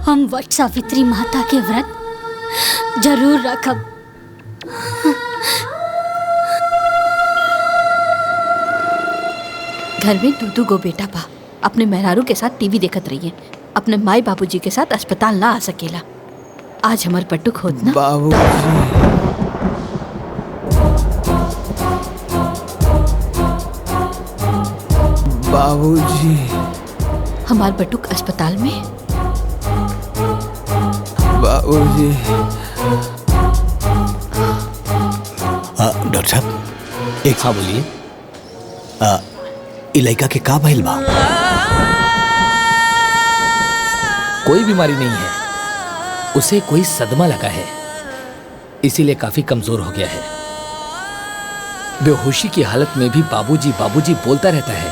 [SPEAKER 10] हम वट सावित्री माता के व्रत जरूर रखब।
[SPEAKER 2] घर में दूधू गो बेटा बा, अपने मेहरारू के साथ टीवी देखत रहिए, अपने माई बाबूजी के साथ अस्पताल ना आ सकेला। आज हमार पट्टुक होत ना।
[SPEAKER 9] बाबूजी,
[SPEAKER 2] हमार बटुक अस्पताल में।
[SPEAKER 9] बाबूजी।
[SPEAKER 6] डॉक्टर साहब, एक हाँ बोलिए। इलाका के का भइल बा?
[SPEAKER 12] कोई बीमारी नहीं है, उसे कोई सदमा लगा है, इसीलिए काफी कमजोर हो गया है। बेहोशी की हालत में भी बाबूजी बाबूजी बोलता रहता है।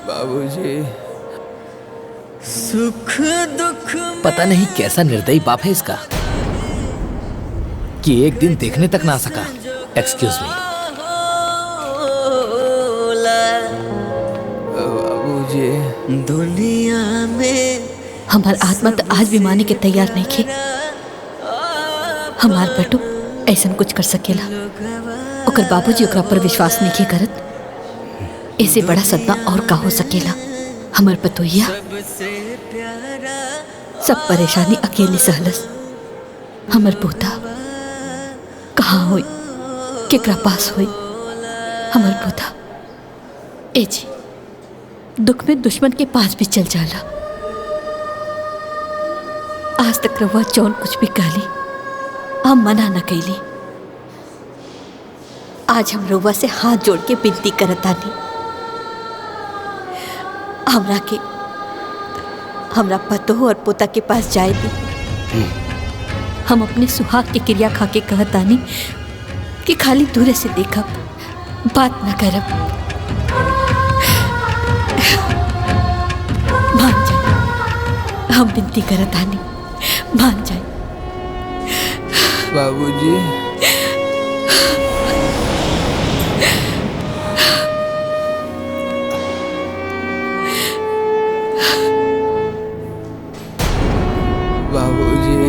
[SPEAKER 9] बाबूजी,
[SPEAKER 11] सुख दुख
[SPEAKER 12] पता नहीं कैसा निर्दयी बाप है इसका कि एक दिन देखने तक ना आ सका। Excuse me.
[SPEAKER 11] बाबूजी, दुनिया में
[SPEAKER 2] हमार आत्मा तो आज भी माने के तैयार नहीं थे। हमार बेटो ऐसा कुछ कर सकेला, ओकर बाबूजी ओकरा पर विश्वास नहीं करत। ऐसे बड़ा सदमा और का हो सकेला। हमार पतोहिया सब परेशानी अकेले सहलस। हमार पोता कहाँ होई, केकरा पास होई हमार पोता? ए जी, दुख में दुश्मन के पास भी चल जाला। आज तक रवा जौन कुछ भी कहली हम मना न कैली। आज हम रवा से हाथ जोड़ के विनती करतानी, हमरा पतो और पोता के पास जाए दी। हम अपने सुहाग के क्रिया खा के कहतानी कि खाली दूरे से देखब, बात न करब। मान जाए, हम विनती करतानी, मान जाए।
[SPEAKER 9] बाबूजी, बाबूजी,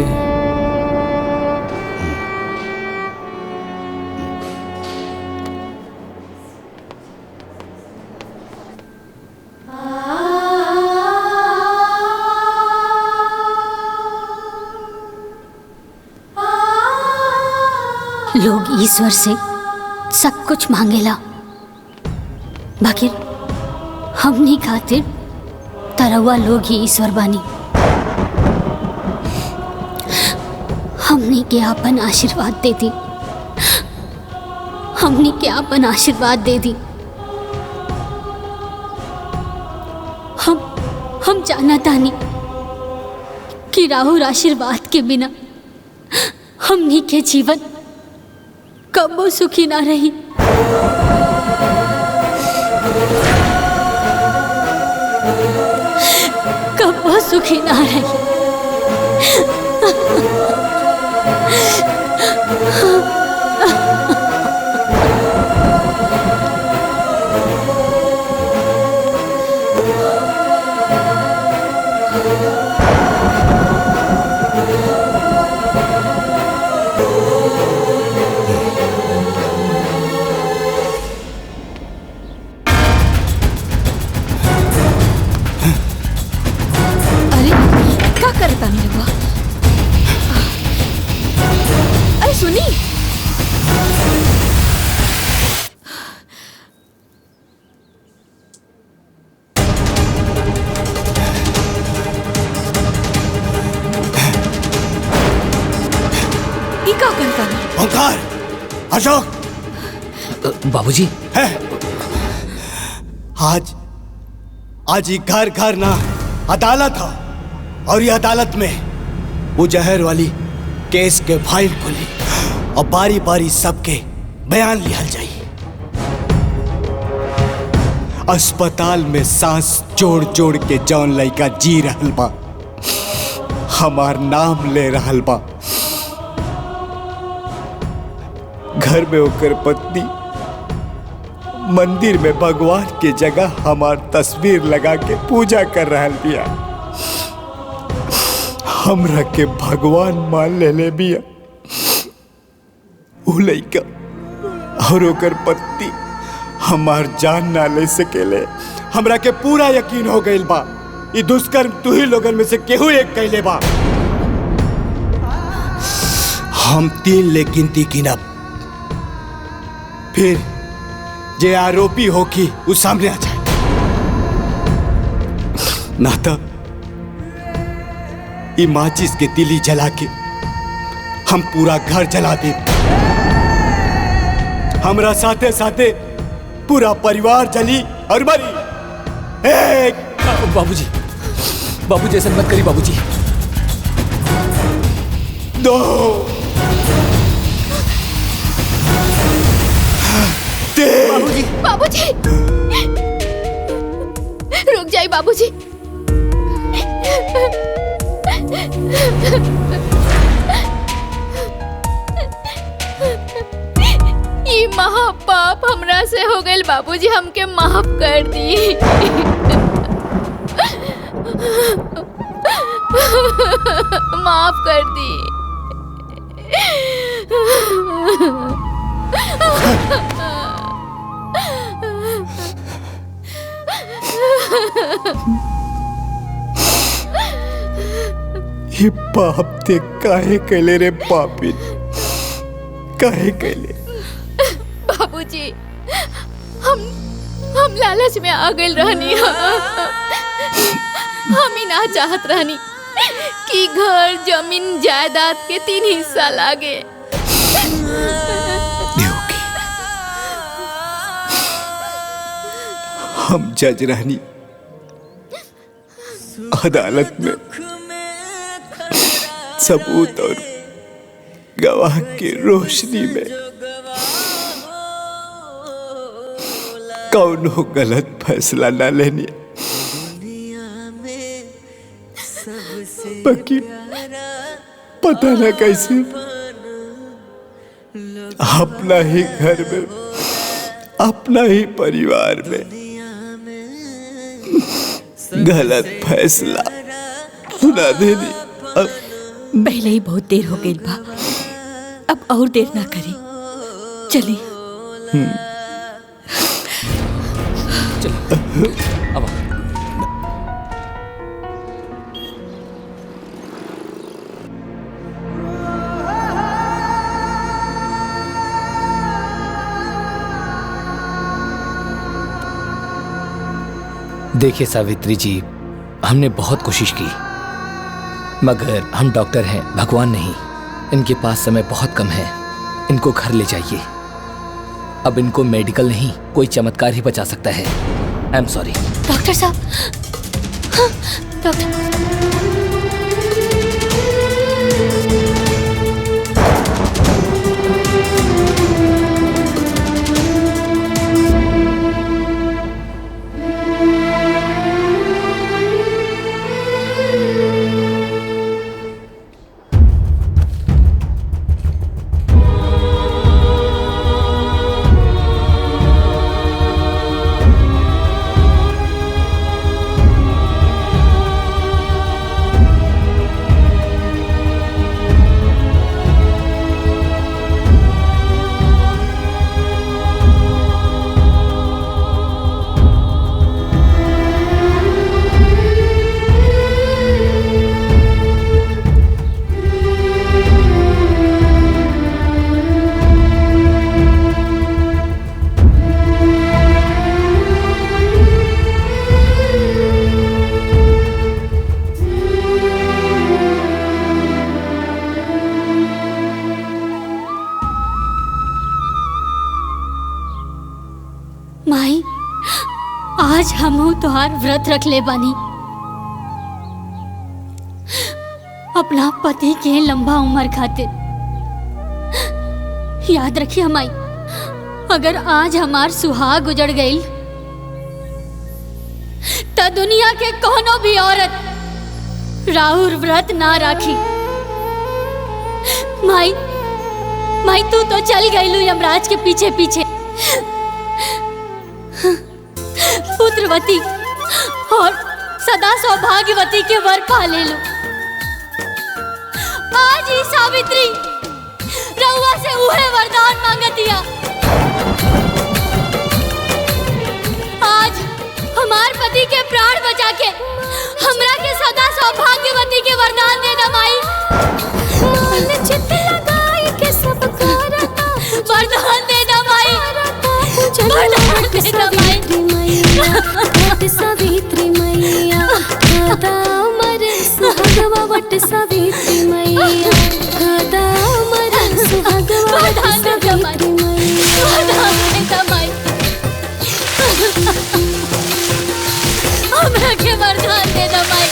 [SPEAKER 10] लोग ईश्वर से सब कुछ मांगेला, बाकी हमनी खातिर तरवा लोग ही ईश्वर बानी। हमनी के आपन आशीर्वाद दे दी, हमनी के आपन आशीर्वाद दे दी। हम जाना तानी कि राहुल आशीर्वाद के बिना हमनी के जीवन कबो सुखी ना रही। कबो सुखी ना रही।
[SPEAKER 2] अरे सुनी, ये क्या करता है?
[SPEAKER 6] ओंकार, अशोक,
[SPEAKER 12] बाबूजी
[SPEAKER 6] है आज ये घर घर ना अदालत हो, और ये अदालत में वो जहर वाली केस के फाइल खुली और बारी बारी सबके बयान लिहल जाई। अस्पताल में सांस जोड़ जोड़ के जौन लड़का जी रहल बा, हमार नाम ले रहल बा। घर में होकर पत्नी मंदिर में भगवान के जगह हमार तस्वीर लगा के पूजा कर रहल बिया। हमरा के भगवान मान ले बिया। उ लइका और ओकर पत्नी हमार जान ना ले सकेले। हमरा के पूरा यकीन हो गइल बा ई दुष्कर्म तू ही लोगन में से केहू एक कैले बा। हम 3 ले गिनती गिनब, फिर जे आरोपी होगी वो सामने आ जाए, ना तो ई माचिस के तिली जला के हम पूरा घर जला दे। हमरा साथे साथे पूरा परिवार जली और मरी।
[SPEAKER 12] बाबूजी, बाबूजी ऐसा मत करिए बाबूजी।
[SPEAKER 6] 2 3
[SPEAKER 17] बाबूजी, रुक जाइए बाबूजी। ये महापाप हमरा से हो गए बाबूजी, हमके माफ कर दी। माफ कर दी।
[SPEAKER 9] ये पाप ते काहे कैले रे पापी, काहे कैले?
[SPEAKER 17] बाबूजी, हम लालच में आ गए रहनी। हम ही ना चाहत रहनी कि घर जमीन जायदाद के 3 हिस्सा लागे।
[SPEAKER 9] हम जज रहनी, अदालत में सबूत और गवाह की रोशनी में कौनो गलत फैसला ना लेनी। बाकी पता ना कैसे अपना ही घर में, अपना ही परिवार में गलत फैसला सुना देनी। अब
[SPEAKER 2] पहले ही बहुत देर हो गई बा, अब और देर ना करी, चली।
[SPEAKER 12] अब देखिए सावित्री जी, हमने बहुत कोशिश की, मगर हम डॉक्टर हैं, भगवान नहीं। इनके पास समय बहुत कम है, इनको घर ले जाइए। अब इनको मेडिकल नहीं, कोई चमत्कार ही बचा सकता है। I am sorry.
[SPEAKER 10] डॉक्टर साहब, हाँ, डॉक्टर माई, आज हमहू तोहार व्रत रख ले बानी। अपना पति के लंबा उम्र खातिर याद रखिए माई, अगर आज हमार सुहाग उजड़ गई तो दुनिया के कोनो भी औरत राहुल व्रत ना राखी। माई, माई तू तो चल गई यमराज के पीछे पीछे, पुत्रवती और सदा सौभाग्यवती के वर पा ले लो। आज ही सावित्री रउआ से उहे वरदान मांगतिया। आज हमार पति के प्राण बचा के हमरा के सदा सौभाग्यवती के वरदान दे दा माई। मन चित लगाई के सब करता वरदान दे दा माई, वरदान दे दा माई।
[SPEAKER 1] सावित्री मैया गादा अमर सुहागवा वट सावित्री मैया गादा अमर सुहागवा वट सावित्री मैया
[SPEAKER 10] वरदान दे दा माई, हमरा के वरदान दे दा माई।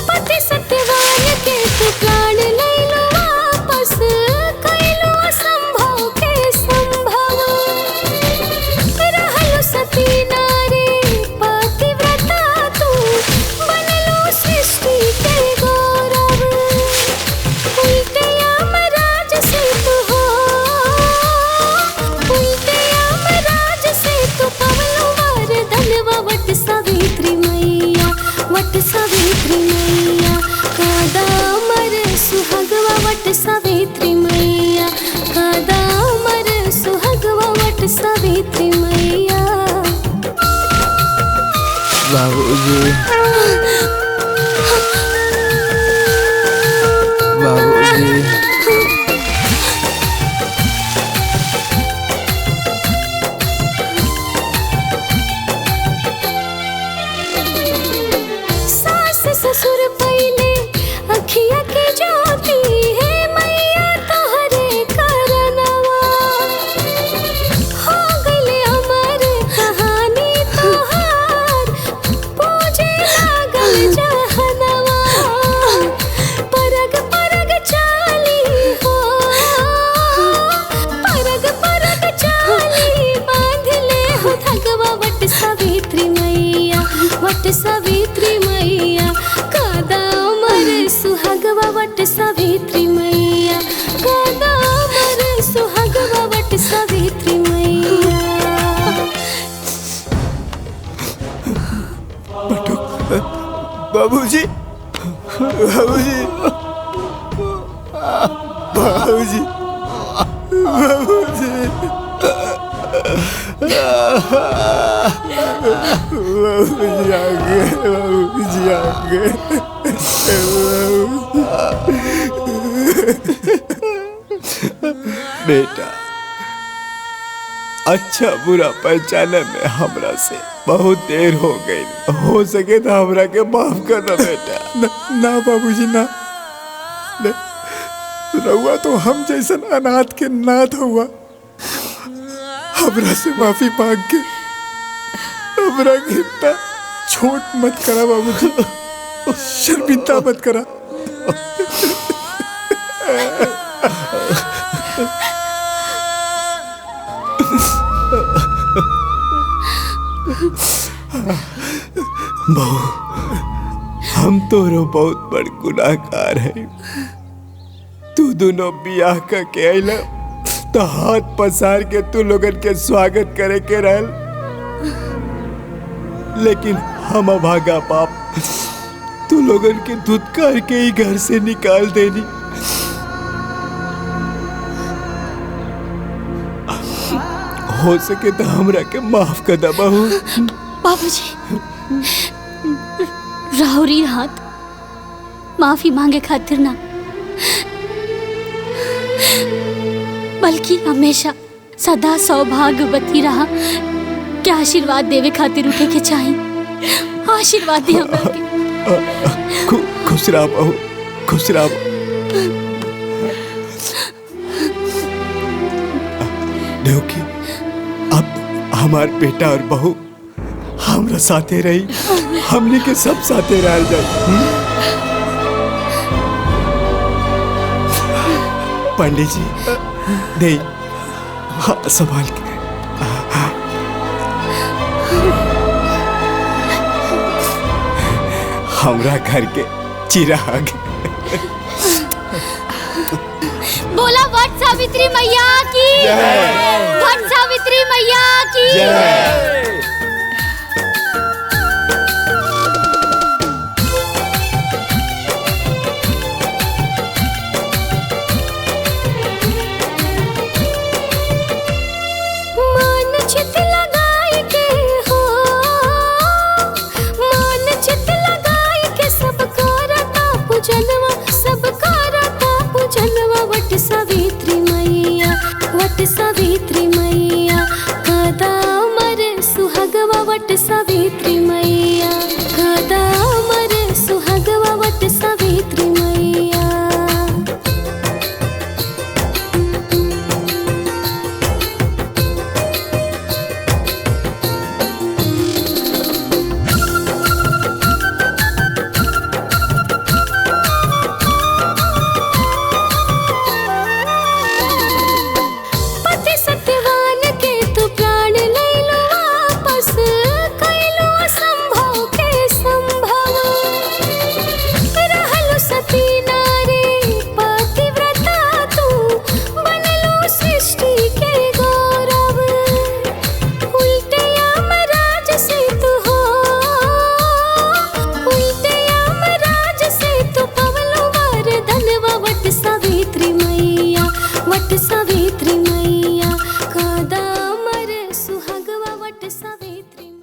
[SPEAKER 1] पति सत्यवान के तू प्राण ले लो वापस, कैलो असंभव के संभव रह वट सावित्री मैया कादा अमर सुहागवा वट सावित्री मैया।
[SPEAKER 9] बाबूजी बाबूजी
[SPEAKER 1] सास ससुर पहले अखिया के ज्योति है मैया तोहरे करनवा हो गइले अमर कहानी तोहार पूजे लागल जहनवा परग परग चाली हो परग परग चाली बांध ले हो धगवा वट सावित्री मैया वट सावित्री मैया कादा अमर सुहागवा वट सावित्री मैया कादा अमर सुहागवा वट सावित्री मैया।
[SPEAKER 9] बाबूजी बाबूजी बाबूजी बाबूजी बाबूजी आ गए बाबूजी आ गए। बेटा अच्छा बुरा पहचाने में हमरा से बहुत देर हो गई, हो सके तो हमरा के माफ कर दो बेटा। ना बाबूजी ना, रहुआ तो हम जैसन अनाथ के नाथ हुआ, हमरा से माफी मांग के हमरा के इतना छोट मत करा बाबूजी, शर्मिंदा मत करा। बहू हम तोरो बहुत बड़ गुनाहगार है। तू दोनों बियाह करके आइला तो हाथ पसार के तू लोगन के स्वागत करे के रहल, लेकिन हम अभागा बाप तू लोगन के धुतकार के ही घर से निकाल देनी। हो सके तो हमरा के माफ कर दा बहू।
[SPEAKER 10] बाबूजी राहुरी हाथ माफी मांगे खातिर ना, बल्कि हमेशा सदा सौभाग्यवती रहा के आशीर्वाद देवे खातिर उठे के चाहिए। आशीर्वाद दे हमरा के।
[SPEAKER 9] खुश रह बहू, खुश रह। देखी अब हमार बेटा और बहू हमरा साथे रही, हमने के सब साथे रह जाए। पंडित जी नहीं, हाँ संभाल के। हमरा घर के चिराग।
[SPEAKER 10] बोला वट सावित्री मैया की, वट सावित्री मैया की।